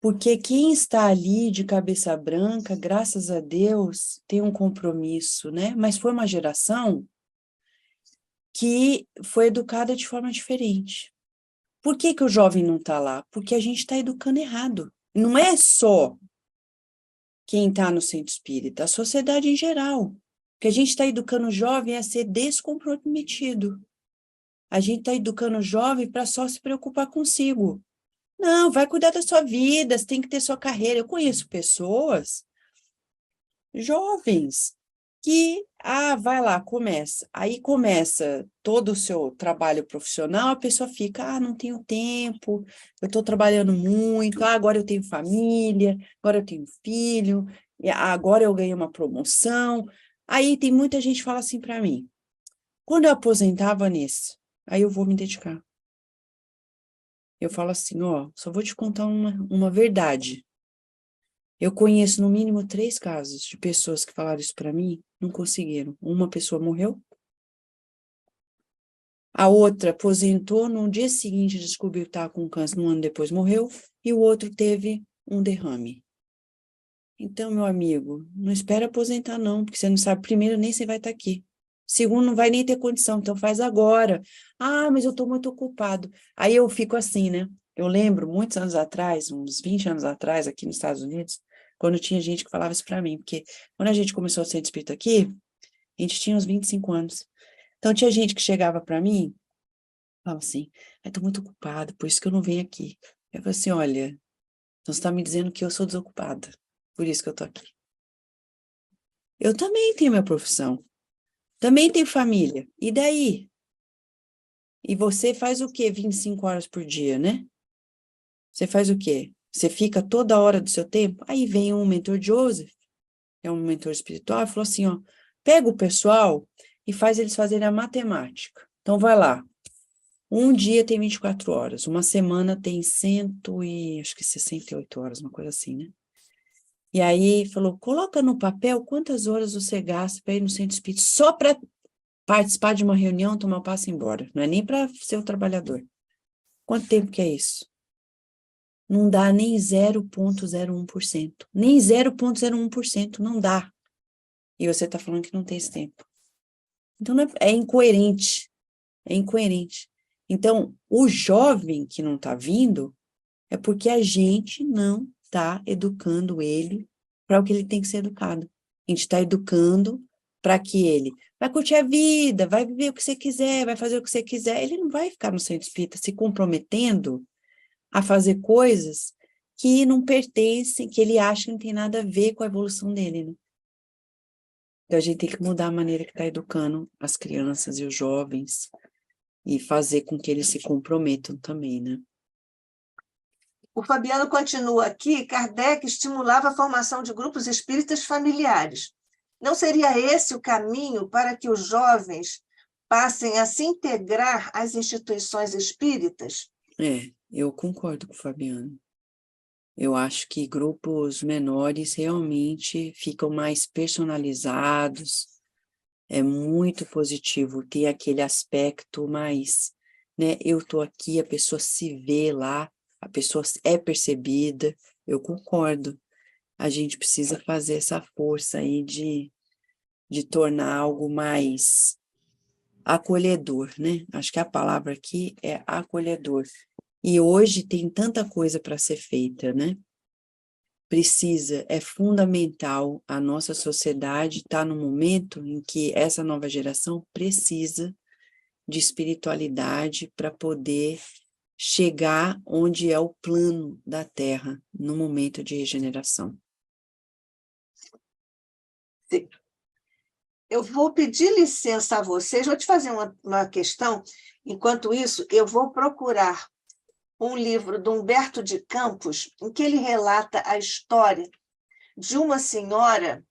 B: Porque quem está ali de cabeça branca, graças a Deus, tem um compromisso, né? Mas foi uma geração que foi educada de forma diferente. Por que o jovem não está lá? Porque a gente está educando errado. Não é só quem está no centro espírita, a sociedade em geral. Porque a gente está educando o jovem a ser descomprometido. A gente está educando o jovem para só se preocupar consigo. Não, vai cuidar da sua vida, você tem que ter sua carreira. Eu conheço pessoas jovens que, vai lá, começa. Aí começa todo o seu trabalho profissional, a pessoa fica, não tenho tempo, eu estou trabalhando muito, agora eu tenho família, agora eu tenho filho, agora eu ganhei uma promoção. Aí tem muita gente que fala assim para mim, quando eu aposentar, Vanessa, aí eu vou me dedicar. Eu falo assim, só vou te contar uma verdade. Eu conheço no mínimo 3 casos de pessoas que falaram isso para mim, não conseguiram. Uma pessoa morreu, a outra aposentou, no dia seguinte descobriu que estava com câncer, um ano depois morreu, e o outro teve um derrame. Então, meu amigo, não espera aposentar não, porque você não sabe, primeiro, nem você vai estar aqui. Segundo, não vai nem ter condição, então faz agora. Mas eu estou muito ocupado. Aí eu fico assim, né? Eu lembro, muitos anos atrás, uns 20 anos atrás, aqui nos Estados Unidos, quando tinha gente que falava isso para mim, porque quando a gente começou a ser espírita aqui, a gente tinha uns 25 anos. Então tinha gente que chegava para mim, falava assim, estou muito ocupado, por isso que eu não venho aqui. Eu falei assim, olha, então você está me dizendo que eu sou desocupada, por isso que eu estou aqui. Eu também tenho minha profissão. Também tenho família. E daí? E você faz o quê 25 horas por dia, né? Você faz o quê? Você fica toda hora do seu tempo? Aí vem um mentor Joseph, que é um mentor espiritual, e falou assim, ó, pega o pessoal e faz eles fazerem a matemática. Então, vai lá. Um dia tem 24 horas, uma semana tem acho que 68 horas, uma coisa assim, né? E aí falou, coloca no papel quantas horas você gasta para ir no centro espírita só para participar de uma reunião, tomar um passo e ir embora. Não é nem para ser um trabalhador. Quanto tempo que é isso? Não dá nem 0,01%. Nem 0,01%, não dá. E você está falando que não tem esse tempo. Então, é incoerente. É incoerente. Então, o jovem que não está vindo é porque a gente não está educando ele para o que ele tem que ser educado. A gente está educando para que ele vai curtir a vida, vai viver o que você quiser, vai fazer o que você quiser. Ele não vai ficar no centro espírita se comprometendo a fazer coisas que não pertencem, que ele acha que não tem nada a ver com a evolução dele, né? Então, a gente tem que mudar a maneira que está educando as crianças e os jovens e fazer com que eles se comprometam também, né?
A: O Fabiano continua aqui, Kardec estimulava a formação de grupos espíritas familiares. Não seria esse o caminho para que os jovens passem a se integrar às instituições espíritas?
B: Eu concordo com o Fabiano. Eu acho que grupos menores realmente ficam mais personalizados, é muito positivo ter aquele aspecto mais, né? Eu estou aqui, a pessoa se vê lá, a pessoa é percebida, eu concordo. A gente precisa fazer essa força aí de tornar algo mais acolhedor, né? Acho que a palavra aqui é acolhedor. E hoje tem tanta coisa para ser feita, né? É fundamental, a nossa sociedade está no momento em que essa nova geração precisa de espiritualidade para poder chegar onde é o plano da Terra, no momento de regeneração.
A: Sim. Eu vou pedir licença a vocês, vou te fazer uma questão. Enquanto isso, eu vou procurar um livro de Humberto de Campos, em que ele relata a história de uma senhora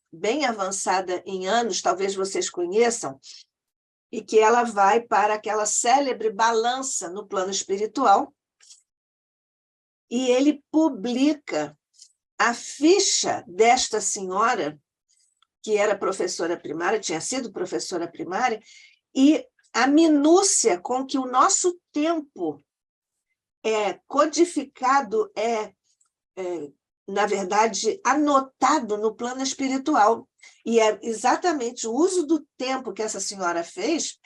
A: bem avançada em anos, talvez vocês conheçam, e que ela vai para aquela célebre balança no plano espiritual, e ele publica a ficha desta senhora, que era professora primária, tinha sido professora primária, e a minúcia com que o nosso tempo é codificado, na verdade, anotado no plano espiritual. E é exatamente o uso do tempo que essa senhora fez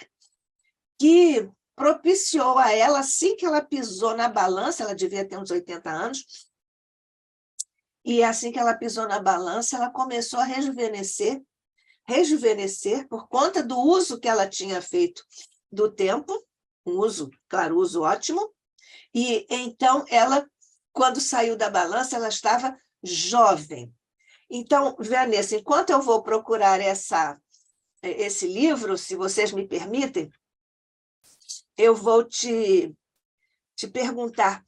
A: que propiciou a ela, assim que ela pisou na balança, ela devia ter uns 80 anos, e assim que ela pisou na balança, ela começou a rejuvenescer por conta do uso que ela tinha feito do tempo, um uso, claro, uso ótimo, e então ela, quando saiu da balança, ela estava jovem. Então, Vanessa, enquanto eu vou procurar esse livro, se vocês me permitem, eu vou te perguntar,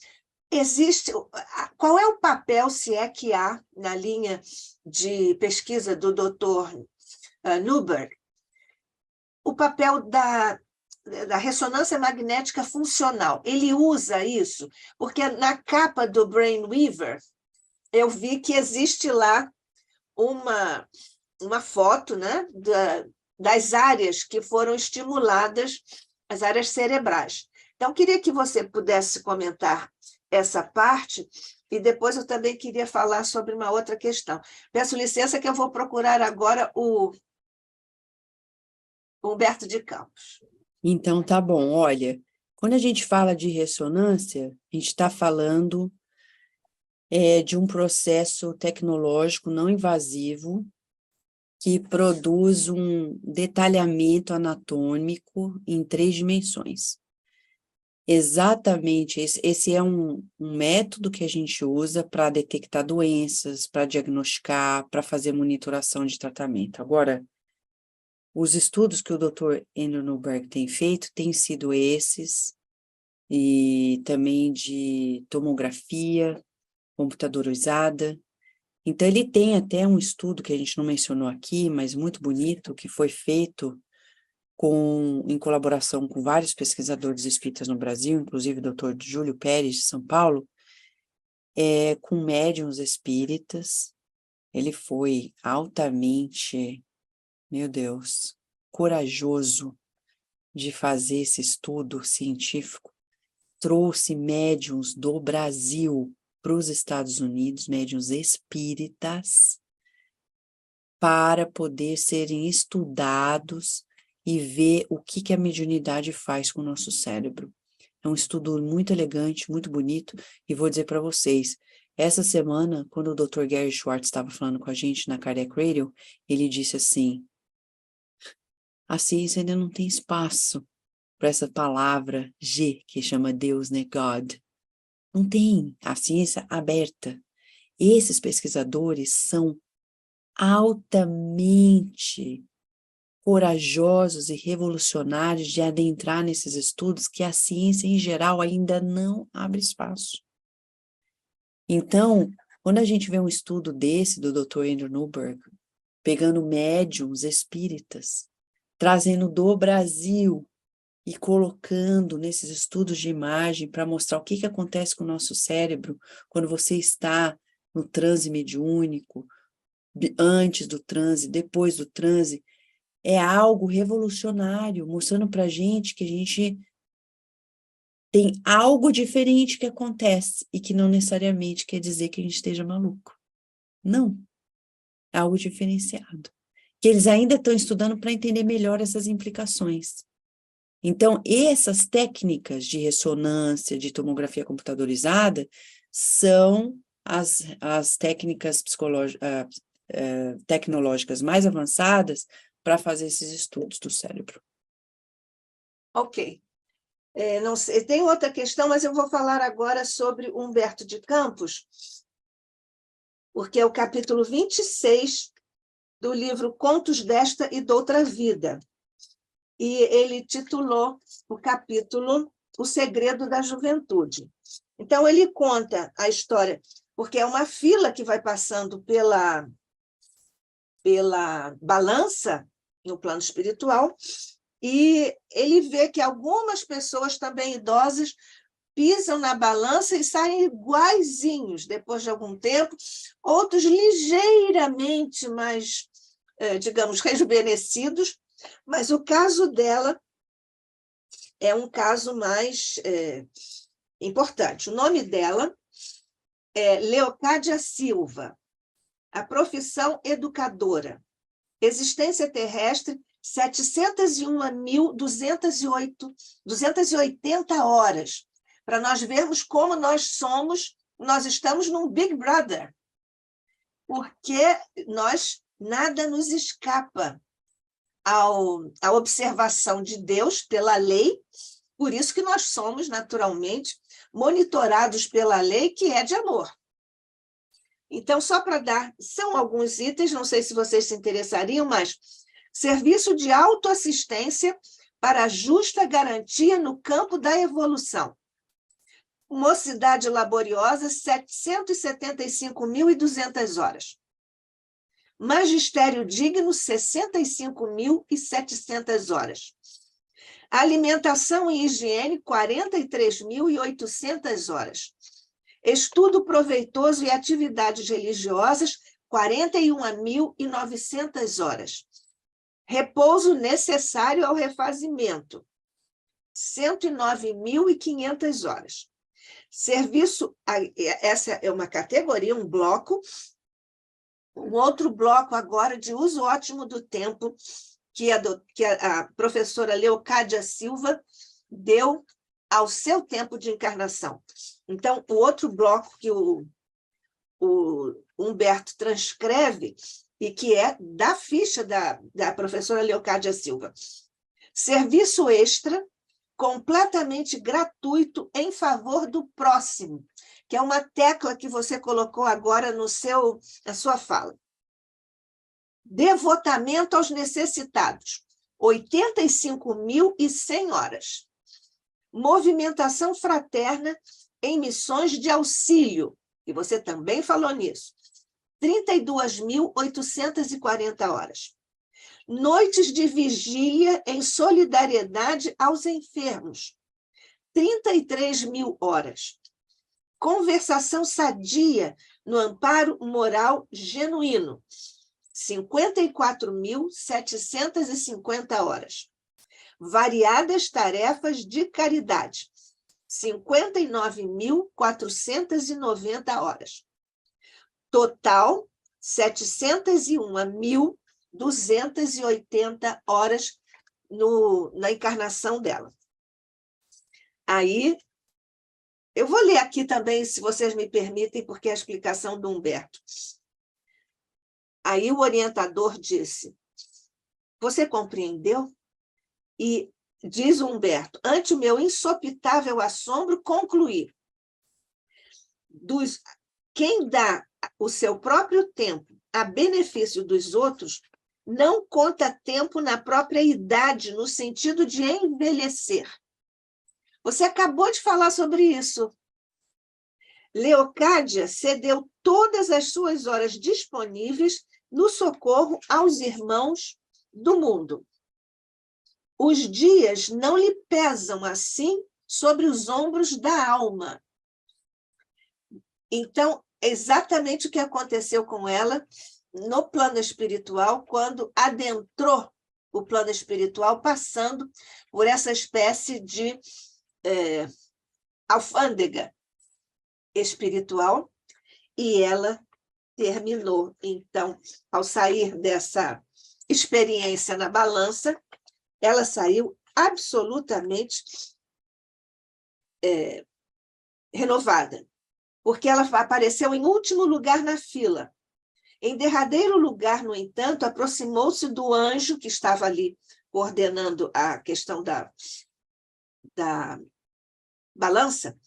A: qual é o papel, se é que há, na linha de pesquisa do Dr. Newberg, o papel da ressonância magnética funcional? Ele usa isso, porque na capa do Brainweaver, eu vi que existe lá uma foto, né, das áreas que foram estimuladas, as áreas cerebrais. Então, queria que você pudesse comentar essa parte, e depois eu também queria falar sobre uma outra questão. Peço licença que eu vou procurar agora o Humberto de Campos.
B: Então, tá bom, olha, quando a gente fala de ressonância, a gente está falando de um processo tecnológico não invasivo que produz um detalhamento anatômico em 3 dimensões. Exatamente, esse é um método que a gente usa para detectar doenças, para diagnosticar, para fazer monitoração de tratamento. Agora, os estudos que o Dr. Andrew Newberg tem feito têm sido esses, e também de tomografia computadorizada. Então, ele tem até um estudo que a gente não mencionou aqui, mas muito bonito, que foi feito em colaboração com vários pesquisadores espíritas no Brasil, inclusive o Dr. Júlio Pérez, de São Paulo, com médiuns espíritas. Ele foi altamente, meu Deus, corajoso de fazer esse estudo científico. Trouxe médiuns do Brasil para os Estados Unidos, médiuns espíritas, para poder serem estudados e ver o que a mediunidade faz com o nosso cérebro. É um estudo muito elegante, muito bonito, e vou dizer para vocês, essa semana, quando o Dr. Gary Schwartz estava falando com a gente na Kardec Radio, ele disse assim, a ciência ainda não tem espaço para essa palavra G, que chama Deus, né, God. Não tem a ciência aberta. Esses pesquisadores são altamente corajosos e revolucionários de adentrar nesses estudos que a ciência em geral ainda não abre espaço. Então, quando a gente vê um estudo desse do Dr. Andrew Newberg, pegando médiums espíritas, trazendo do Brasil e colocando nesses estudos de imagem para mostrar o que acontece com o nosso cérebro quando você está no transe mediúnico, antes do transe, depois do transe, é algo revolucionário, mostrando para a gente que a gente tem algo diferente que acontece e que não necessariamente quer dizer que a gente esteja maluco. Não, é algo diferenciado. Que eles ainda estão estudando para entender melhor essas implicações. Então, essas técnicas de ressonância, de tomografia computadorizada, são as técnicas tecnológicas mais avançadas para fazer esses estudos do cérebro.
A: Ok. Não sei, tem outra questão, mas eu vou falar agora sobre Humberto de Campos, porque é o capítulo 26 do livro Contos desta e d'Outra Vida. E ele titulou o capítulo O Segredo da Juventude. Então, ele conta a história, porque é uma fila que vai passando pela balança no plano espiritual, e ele vê que algumas pessoas também idosas pisam na balança e saem iguaizinhos depois de algum tempo, outros ligeiramente mais, digamos, rejuvenescidos, mas o caso dela é um caso mais importante. O nome dela é Leocádia Silva, a profissão educadora, existência terrestre 701.280 horas, para nós vermos como nós estamos num Big Brother, porque nada nos escapa à observação de Deus pela lei, por isso que nós somos, naturalmente, monitorados pela lei, que é de amor. Então, só para dar, são alguns itens, não sei se vocês se interessariam, mas serviço de autoassistência para justa garantia no campo da evolução. Mocidade laboriosa, 775.200 horas. Magistério digno, 65.700 horas. Alimentação e higiene, 43.800 horas. Estudo proveitoso e atividades religiosas, 41.900 horas. Repouso necessário ao refazimento, 109.500 horas. Serviço, essa é uma categoria, um bloco. Um outro bloco agora de uso ótimo do tempo, que a professora Leocádia Silva deu ao seu tempo de encarnação. Então, o outro bloco que o Humberto transcreve, e que é da ficha da professora Leocádia Silva. Serviço extra, completamente gratuito em favor do próximo, que é uma tecla que você colocou agora na sua fala. Devotamento aos necessitados, 85.100 horas. Movimentação fraterna em missões de auxílio, e você também falou nisso, 32.840 horas. Noites de vigília em solidariedade aos enfermos, 33.000 horas. Conversação sadia no amparo moral genuíno, 54.750 horas. Variadas tarefas de caridade, 59.490 horas. Total, 701.280 horas na encarnação dela. Aí, eu vou ler aqui também, se vocês me permitem, porque é a explicação do Humberto. Aí o orientador disse, você compreendeu? E diz o Humberto, ante o meu insopitável assombro, concluí. Quem dá o seu próprio tempo a benefício dos outros não conta tempo na própria idade, no sentido de envelhecer. Você acabou de falar sobre isso. Leocádia cedeu todas as suas horas disponíveis no socorro aos irmãos do mundo. Os dias não lhe pesam assim sobre os ombros da alma. Então, exatamente o que aconteceu com ela no plano espiritual, quando adentrou o plano espiritual, passando por essa espécie de alfândega espiritual, e ela terminou. Então, ao sair dessa experiência na balança, ela saiu absolutamente renovada, porque ela apareceu em último lugar na fila. Em derradeiro lugar, no entanto, aproximou-se do anjo que estava ali coordenando a questão da balança.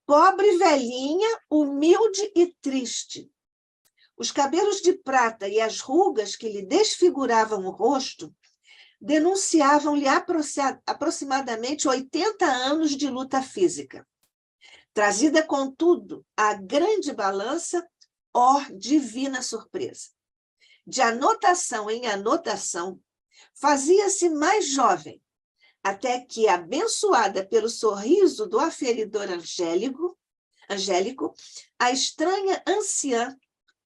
A: Pobre velhinha, humilde e triste. Os cabelos de prata e as rugas que lhe desfiguravam o rosto denunciavam-lhe aproximadamente 80 anos de luta física. Trazida, contudo, à grande balança, ó divina surpresa! De anotação em anotação, fazia-se mais jovem, até que, abençoada pelo sorriso do aferidor angélico, a estranha anciã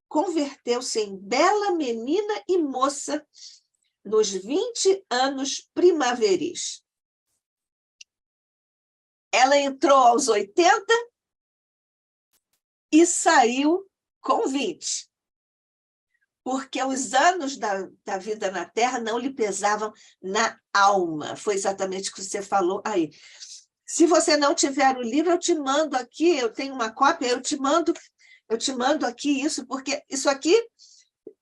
A: converteu-se em bela menina e moça nos 20 anos primaveris. Ela entrou aos 80 e saiu com 20. Porque os anos da vida na Terra não lhe pesavam na alma. Foi exatamente o que você falou aí. Se você não tiver o livro, eu te mando aqui, eu tenho uma cópia, eu te mando aqui isso, porque isso aqui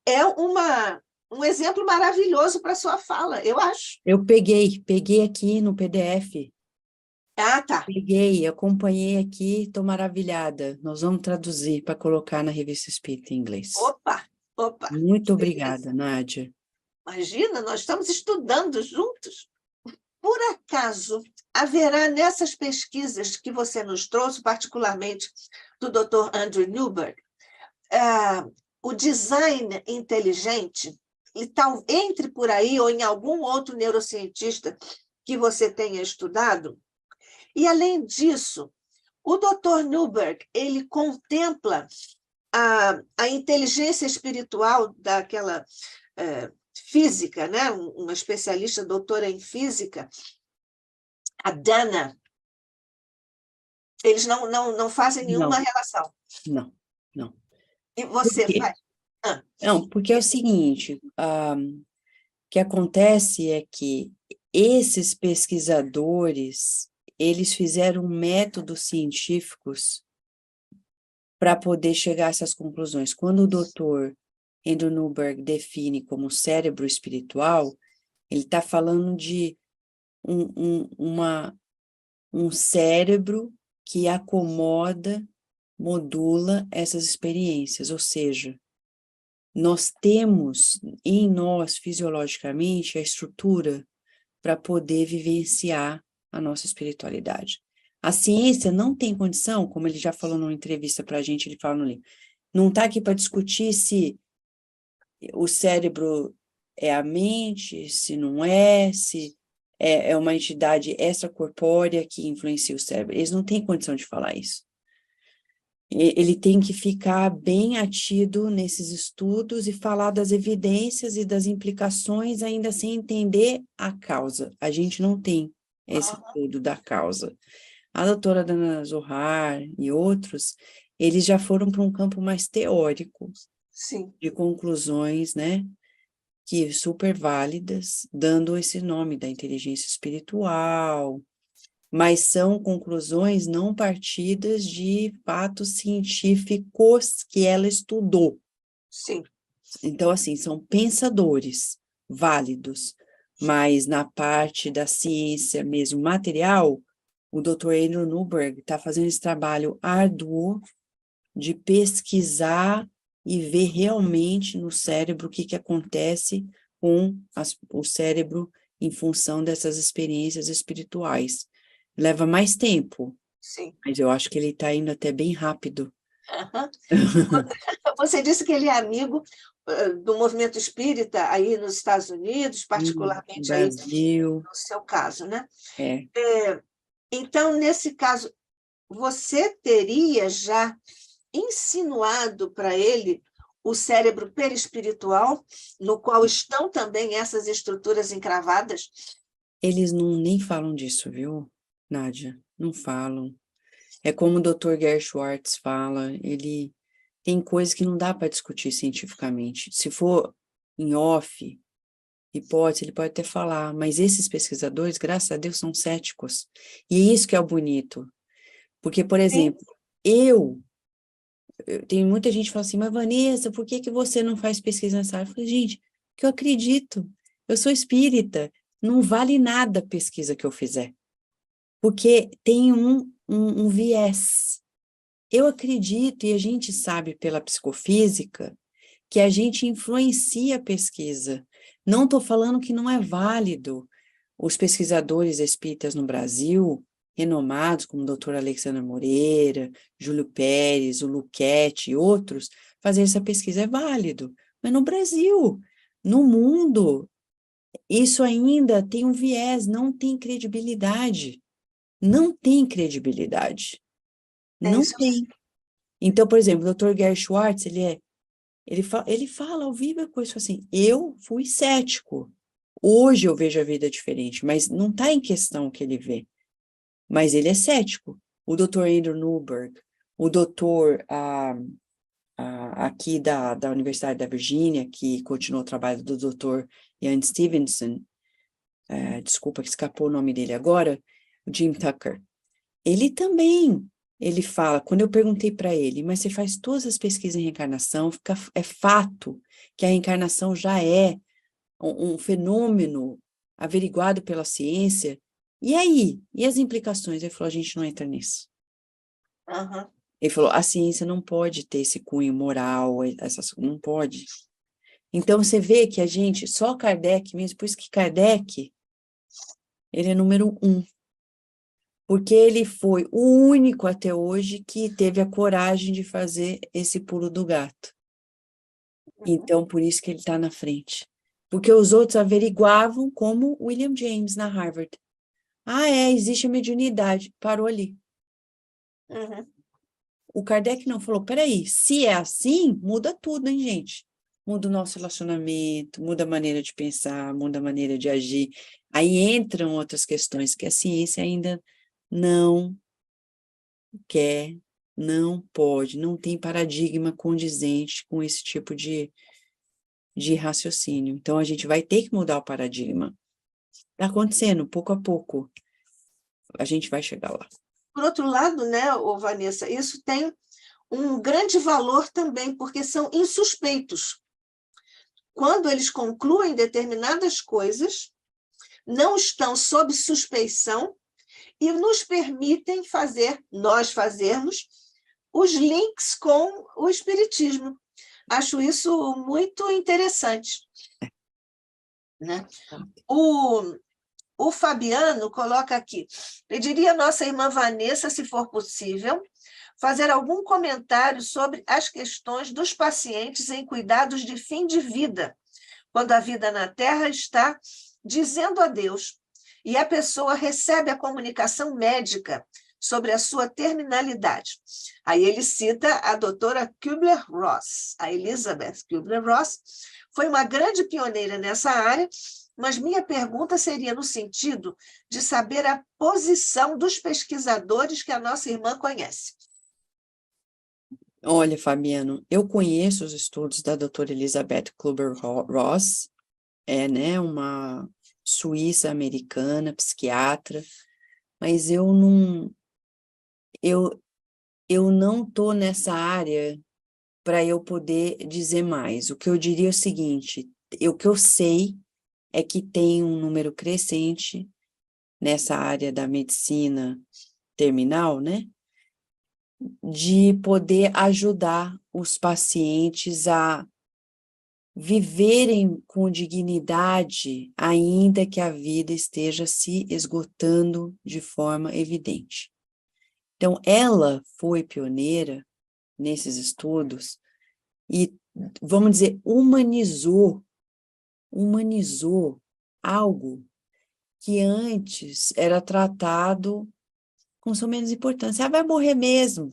A: é um exemplo maravilhoso para a sua fala, eu acho.
B: Eu peguei aqui no PDF.
A: Ah, tá.
B: Peguei, acompanhei aqui, estou maravilhada. Nós vamos traduzir para colocar na Revista Espírita em inglês.
A: Opa!
B: Muito obrigada, Nádia.
A: Imagina, nós estamos estudando juntos. Por acaso, haverá nessas pesquisas que você nos trouxe, particularmente do Dr. Andrew Newberg, o design inteligente, e entre por aí, ou em algum outro neurocientista que você tenha estudado? E, além disso, o Dr. Newberg, ele contempla a inteligência espiritual daquela física, né? Uma especialista doutora em física, a Dana. Eles não fazem nenhuma relação.
B: Não.
A: E você faz?
B: Não, porque é o seguinte, o que acontece é que esses pesquisadores, eles fizeram métodos científicos para poder chegar a essas conclusões. Quando o doutor Andrew Newberg define como cérebro espiritual, ele está falando de um cérebro que acomoda, modula essas experiências, ou seja, nós temos em nós, fisiologicamente, a estrutura para poder vivenciar a nossa espiritualidade. A ciência não tem condição, como ele já falou numa entrevista para a gente, ele fala no livro, não está aqui para discutir se o cérebro é a mente, se não é, se é uma entidade extracorpórea que influencia o cérebro. Eles não têm condição de falar isso. Ele tem que ficar bem atido nesses estudos e falar das evidências e das implicações, ainda sem entender a causa. A gente não tem esse estudo da causa. A doutora Dana Zohar e outros, eles já foram para um campo mais teórico,
A: Sim.
B: de conclusões, né, que super válidas, dando esse nome da inteligência espiritual, mas são conclusões não partidas de fatos científicos que ela estudou.
A: Sim.
B: Então, assim, são pensadores válidos, mas na parte da ciência mesmo material, o Dr. Andrew Newberg está fazendo esse trabalho árduo de pesquisar e ver realmente no cérebro o que acontece com o cérebro em função dessas experiências espirituais. Leva mais tempo,
A: Sim.
B: mas eu acho que ele está indo até bem rápido.
A: Você disse que ele é amigo do movimento espírita aí nos Estados Unidos, particularmente aí
B: Brasil.
A: no seu caso, né?
B: É.
A: Então, nesse caso, você teria já insinuado para ele o cérebro perispiritual, no qual estão também essas estruturas encravadas?
B: Eles nem falam disso, viu, Nádia? Não falam. É como o Dr. Gary Schwartz fala, ele tem coisas que não dá para discutir cientificamente. Se for em off, hipótese, ele pode até falar, mas esses pesquisadores, graças a Deus, são céticos. E é isso que é o bonito. Porque, por exemplo, tem muita gente que fala assim, mas Vanessa, por que você não faz pesquisa nessa área? Eu falei, gente, porque eu acredito, eu sou espírita, não vale nada a pesquisa que eu fizer, porque tem um viés. Eu acredito, e a gente sabe pela psicofísica, que a gente influencia a pesquisa. Não estou falando que não é válido. Os pesquisadores espíritas no Brasil, renomados, como o doutor Alexandre Moreira, Júlio Pérez, o Luquete e outros, fazer essa pesquisa é válido. Mas no Brasil, no mundo, isso ainda tem um viés, não tem credibilidade. Não tem credibilidade. Não tem. Então, por exemplo, o Dr. Gary Schwartz, ele fala ao vivo a coisa assim, eu fui cético. Hoje eu vejo a vida diferente, mas não está em questão o que ele vê. Mas ele é cético. O Dr. Andrew Newberg, o doutor aqui da Universidade da Virgínia, que continuou o trabalho do Dr. Ian Stevenson, desculpa que escapou o nome dele agora, o Jim Tucker. Ele também, ele fala, quando eu perguntei para ele, mas você faz todas as pesquisas em reencarnação, é fato que a reencarnação já é um fenômeno averiguado pela ciência, e aí? E as implicações? Ele falou, a gente não entra nisso.
A: Uhum.
B: Ele falou, a ciência não pode ter esse cunho moral, não pode. Então, você vê que a gente, só Kardec mesmo, por isso que Kardec, ele é número 1. Porque ele foi o único até hoje que teve a coragem de fazer esse pulo do gato. Então, por isso que ele está na frente. Porque os outros averiguavam como William James, na Harvard. Existe a mediunidade. Parou ali.
A: Uhum.
B: O Kardec não falou, peraí, se é assim, muda tudo, hein, gente? Muda o nosso relacionamento, muda a maneira de pensar, muda a maneira de agir. Aí entram outras questões que a ciência ainda não quer, não pode, não tem paradigma condizente com esse tipo de raciocínio. Então, a gente vai ter que mudar o paradigma. Está acontecendo, pouco a pouco. A gente vai chegar lá.
A: Por outro lado, né, Vanessa, isso tem um grande valor também, porque são insuspeitos. Quando eles concluem determinadas coisas, não estão sob suspeição e nos permitem nós fazermos os links com o Espiritismo. Acho isso muito interessante, né? O Fabiano coloca aqui: pediria à nossa irmã Vanessa, se for possível, fazer algum comentário sobre as questões dos pacientes em cuidados de fim de vida, quando a vida na Terra está dizendo adeus e a pessoa recebe a comunicação médica sobre a sua terminalidade. Aí ele cita a doutora Kübler-Ross. A Elizabeth Kübler-Ross foi uma grande pioneira nessa área, mas minha pergunta seria no sentido de saber a posição dos pesquisadores que a nossa irmã conhece.
B: Olha, Fabiano, eu conheço os estudos da doutora Elizabeth Kübler-Ross, né, uma suíça americana, psiquiatra, mas eu não estou nessa área para eu poder dizer mais. O que eu diria é o seguinte: o que eu sei é que tem um número crescente nessa área da medicina terminal, né, de poder ajudar os pacientes a viverem com dignidade, ainda que a vida esteja se esgotando de forma evidente. Então, ela foi pioneira nesses estudos e, vamos dizer, humanizou algo que antes era tratado com sua menos importância. Vai morrer mesmo.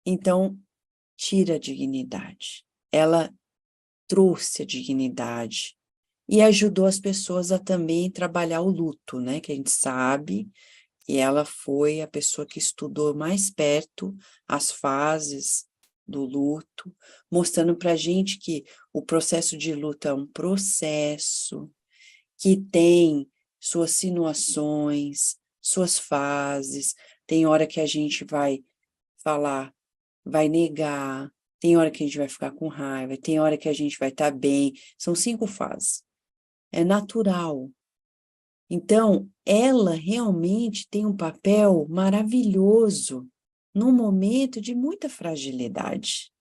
B: Então, tira a dignidade. Ela trouxe a dignidade e ajudou as pessoas a também trabalhar o luto, né? Que a gente sabe, e ela foi a pessoa que estudou mais perto as fases do luto, mostrando para a gente que o processo de luto é um processo que tem suas sinuações, suas fases, tem hora que a gente vai falar, vai negar, tem hora que a gente vai ficar com raiva, tem hora que a gente vai estar bem, são 5 fases. É natural. Então, ela realmente tem um papel maravilhoso num momento de muita fragilidade.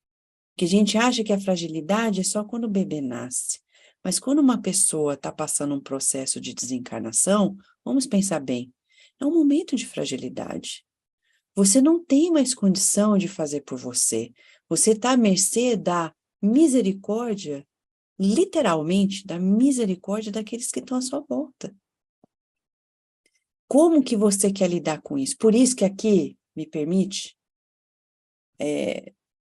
B: Que a gente acha que a fragilidade é só quando o bebê nasce. Mas quando uma pessoa está passando um processo de desencarnação, vamos pensar bem, é um momento de fragilidade. Você não tem mais condição de fazer por você. Você está à mercê da misericórdia, literalmente, da misericórdia daqueles que estão à sua volta. Como que você quer lidar com isso? Por isso que aqui, me permite,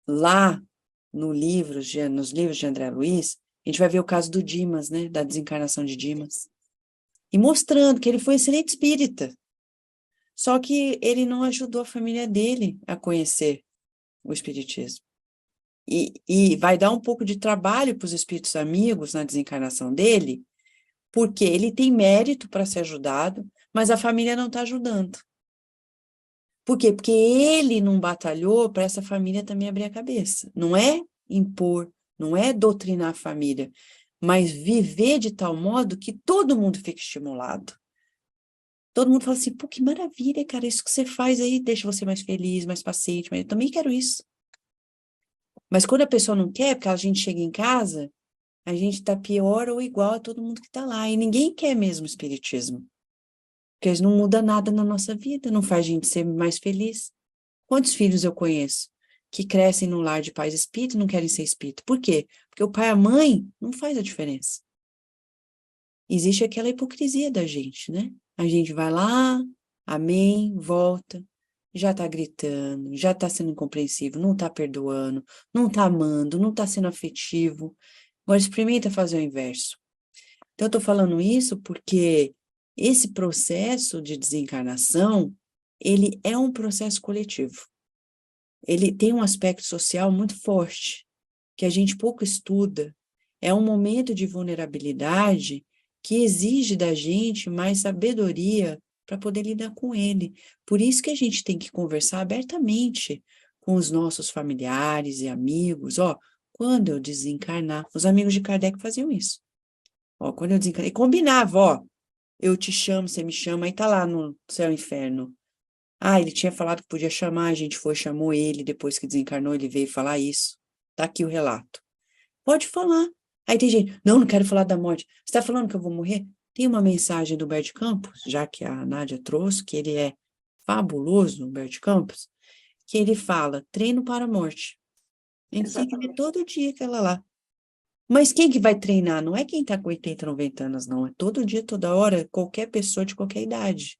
B: lá nos livros de André Luiz, a gente vai ver o caso do Dimas, né, da desencarnação de Dimas, e mostrando que ele foi um excelente espírita, só que ele não ajudou a família dele a conhecer o espiritismo. E vai dar um pouco de trabalho para os espíritos amigos na desencarnação dele, porque ele tem mérito para ser ajudado, mas a família não está ajudando. Por quê? Porque ele não batalhou para essa família também abrir a cabeça. Não é impor, não é doutrinar a família, mas viver de tal modo que todo mundo fique estimulado. Todo mundo fala assim, pô, que maravilha, cara, isso que você faz aí deixa você mais feliz, mais paciente, mas eu também quero isso. Mas quando a pessoa não quer, porque a gente chega em casa, a gente está pior ou igual a todo mundo que está lá, e ninguém quer mesmo o espiritismo. Porque não muda nada na nossa vida, não faz a gente ser mais feliz. Quantos filhos eu conheço que crescem no lar de pais espíritos e não querem ser espírito? Por quê? Porque o pai e a mãe não faz a diferença. Existe aquela hipocrisia da gente, né? A gente vai lá, amém, volta, já tá gritando, já tá sendo incompreensível, não tá perdoando, não tá amando, não tá sendo afetivo. Agora experimenta fazer o inverso. Então eu tô falando isso porque esse processo de desencarnação, ele é um processo coletivo. Ele tem um aspecto social muito forte, que a gente pouco estuda. É um momento de vulnerabilidade que exige da gente mais sabedoria para poder lidar com ele. Por isso que a gente tem que conversar abertamente com os nossos familiares e amigos. Ó, quando eu desencarnar, os amigos de Kardec faziam isso. Ó, quando eu desencarnar, e combinava, ó, eu te chamo, você me chama, aí tá lá no céu e inferno. Ah, ele tinha falado que podia chamar, a gente foi, chamou ele, depois que desencarnou, ele veio falar isso. Tá aqui o relato. Pode falar. Aí tem gente, não quero falar da morte. Você tá falando que eu vou morrer? Tem uma mensagem do Humberto Campos, já que a Nádia trouxe, que ele é fabuloso, Humberto Campos, que ele fala, treino para a morte. A gente tem que ver todo dia aquela lá. Mas quem que vai treinar? Não é quem está com 80, 90 anos, não. É todo dia, toda hora, qualquer pessoa de qualquer idade.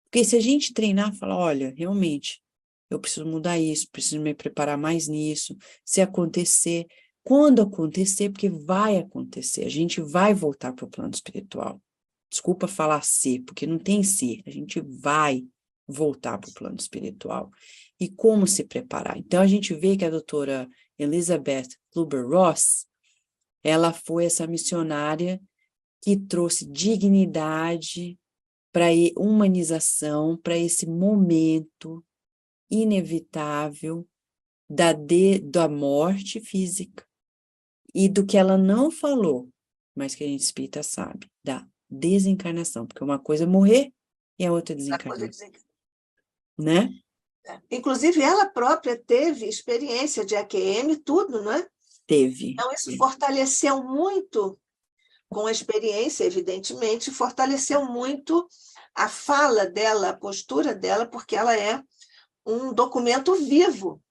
B: Porque se a gente treinar, falar, olha, realmente, eu preciso mudar isso, preciso me preparar mais nisso, se acontecer, quando acontecer, porque vai acontecer, a gente vai voltar para o plano espiritual. Desculpa falar se, porque não tem se, a gente vai voltar para o plano espiritual. E como se preparar? Então, a gente vê que a doutora Elizabeth Kübler-Ross, ela foi essa missionária que trouxe dignidade para humanização, para esse momento inevitável da morte física e do que ela não falou, mas que a gente espírita sabe, da desencarnação, porque uma coisa é morrer e a outra é desencarnar, né?
A: Inclusive, ela própria teve experiência de AQM, tudo, não é?
B: Teve.
A: Então, isso fortaleceu muito, com a experiência, evidentemente, fortaleceu muito a fala dela, a postura dela, porque ela é um documento vivo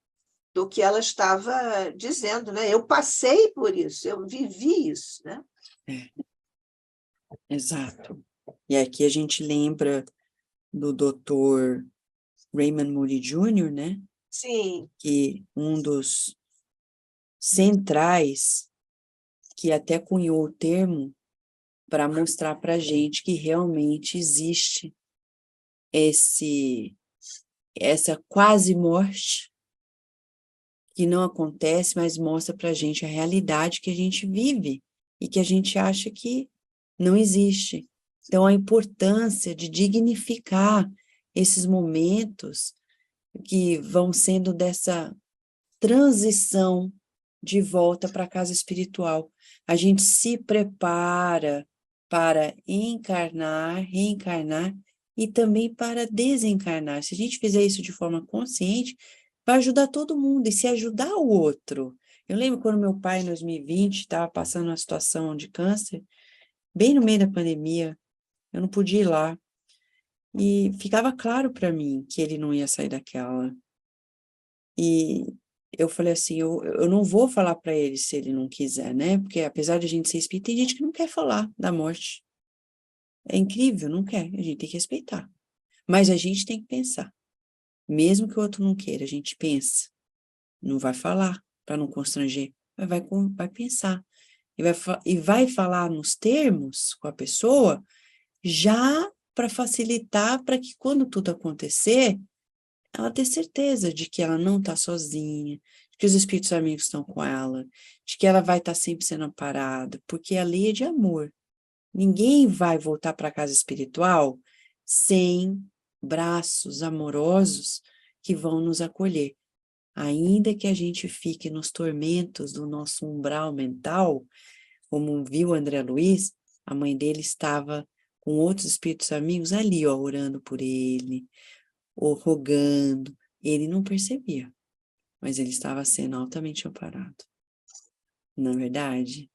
A: do que ela estava dizendo, né? Eu passei por isso, eu vivi isso, né?
B: Exato. E aqui a gente lembra do Dr. Raymond Moody Jr., né?
A: Sim.
B: Que um dos centrais, que até cunhou o termo para mostrar para a gente que realmente existe essa quase morte, que não acontece, mas mostra para a gente a realidade que a gente vive e que a gente acha que não existe. Então, a importância de dignificar esses momentos que vão sendo dessa transição de volta para a casa espiritual. A gente se prepara para encarnar, reencarnar e também para desencarnar. Se a gente fizer isso de forma consciente, vai ajudar todo mundo e se ajudar o outro. Eu lembro quando meu pai, em 2020, estava passando uma situação de câncer, bem no meio da pandemia, eu não podia ir lá. E ficava claro para mim que ele não ia sair daquela. E eu falei assim, eu não vou falar para ele se ele não quiser, né? Porque apesar de a gente ser espírita, tem gente que não quer falar da morte. É incrível, não quer. A gente tem que respeitar. Mas a gente tem que pensar. Mesmo que o outro não queira, a gente pensa. Não vai falar para não constranger, mas vai pensar. E vai falar nos termos com a pessoa já para facilitar, para que quando tudo acontecer, ela ter certeza de que ela não está sozinha, de que os espíritos amigos estão com ela, de que ela vai estar sempre sendo amparada, porque a lei é de amor. Ninguém vai voltar para a casa espiritual sem braços amorosos que vão nos acolher. Ainda que a gente fique nos tormentos do nosso umbral mental, como viu André Luiz, a mãe dele estava com outros espíritos amigos ali, ó, orando por ele, ou rogando. Ele não percebia, mas ele estava sendo altamente amparado. Na verdade,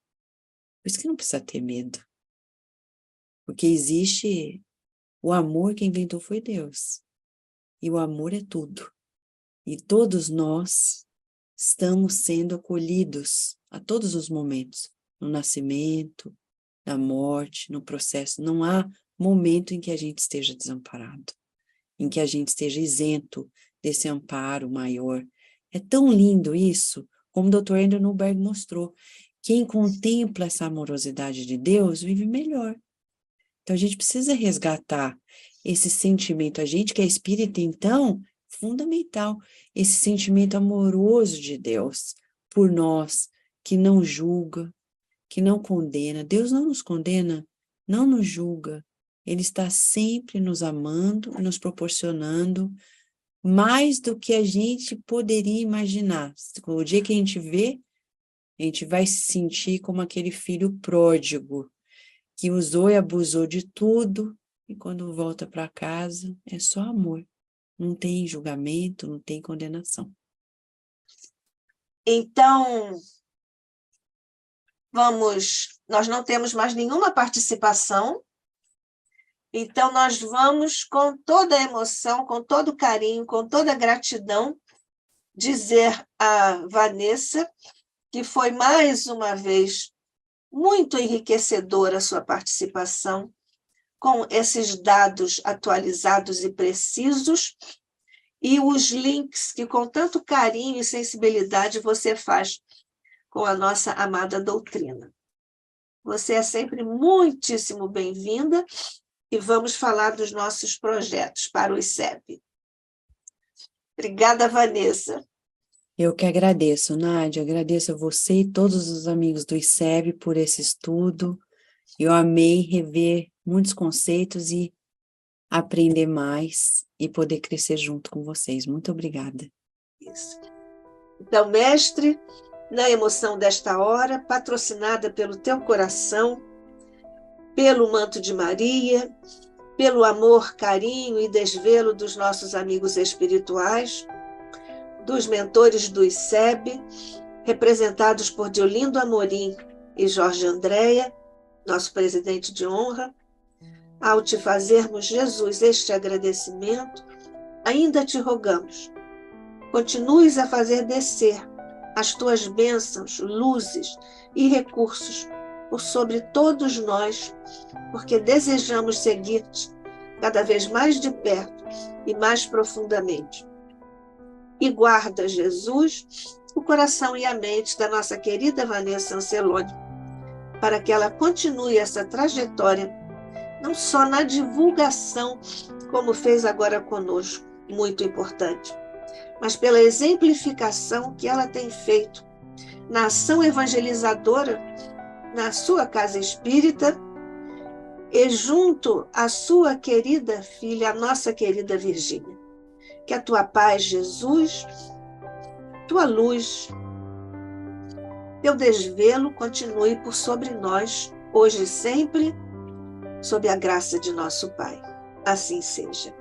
B: por isso que não precisa ter medo. Porque existe o amor, quem inventou foi Deus. E o amor é tudo. E todos nós estamos sendo acolhidos a todos os momentos. No nascimento, na morte, no processo. Não há momento em que a gente esteja desamparado. Em que a gente esteja isento desse amparo maior. É tão lindo isso, como o Dr. Andrew Newberg mostrou. Quem contempla essa amorosidade de Deus vive melhor. Então, a gente precisa resgatar esse sentimento. A gente que é espírita, então, fundamental, esse sentimento amoroso de Deus por nós, que não julga, que não condena. Deus não nos condena, não nos julga. Ele está sempre nos amando e nos proporcionando mais do que a gente poderia imaginar. O dia que a gente vê, a gente vai se sentir como aquele filho pródigo, que usou e abusou de tudo, e quando volta para casa é só amor. Não tem julgamento, não tem condenação.
A: Então, nós não temos mais nenhuma participação, então nós vamos com toda a emoção, com todo o carinho, com toda a gratidão, dizer a Vanessa que foi mais uma vez muito enriquecedora a sua participação, com esses dados atualizados e precisos, e os links que com tanto carinho e sensibilidade você faz com a nossa amada doutrina. Você é sempre muitíssimo bem-vinda e vamos falar dos nossos projetos para o ICEB. Obrigada, Vanessa.
B: Eu que agradeço, Nádia, agradeço a você e todos os amigos do ICEB por esse estudo. Eu amei rever muitos conceitos e aprender mais e poder crescer junto com vocês. Muito obrigada.
A: Isso. Então, mestre, na emoção desta hora, patrocinada pelo teu coração, pelo manto de Maria, pelo amor, carinho e desvelo dos nossos amigos espirituais, dos mentores do ICEB, representados por Diolindo Amorim e Jorge Andréa, nosso presidente de honra, ao te fazermos, Jesus, este agradecimento, ainda te rogamos, continues a fazer descer as tuas bênçãos, luzes e recursos por sobre todos nós, porque desejamos seguir-te cada vez mais de perto e mais profundamente. E guarda, Jesus, o coração e a mente da nossa querida Vanessa Anceloni, para que ela continue essa trajetória, não só na divulgação, como fez agora conosco, muito importante, mas pela exemplificação que ela tem feito na ação evangelizadora na sua casa espírita e junto à sua querida filha, a nossa querida Virgínia. Que a tua paz, Jesus, tua luz, teu desvelo continue por sobre nós, hoje e sempre, sob a graça de nosso Pai. Assim seja.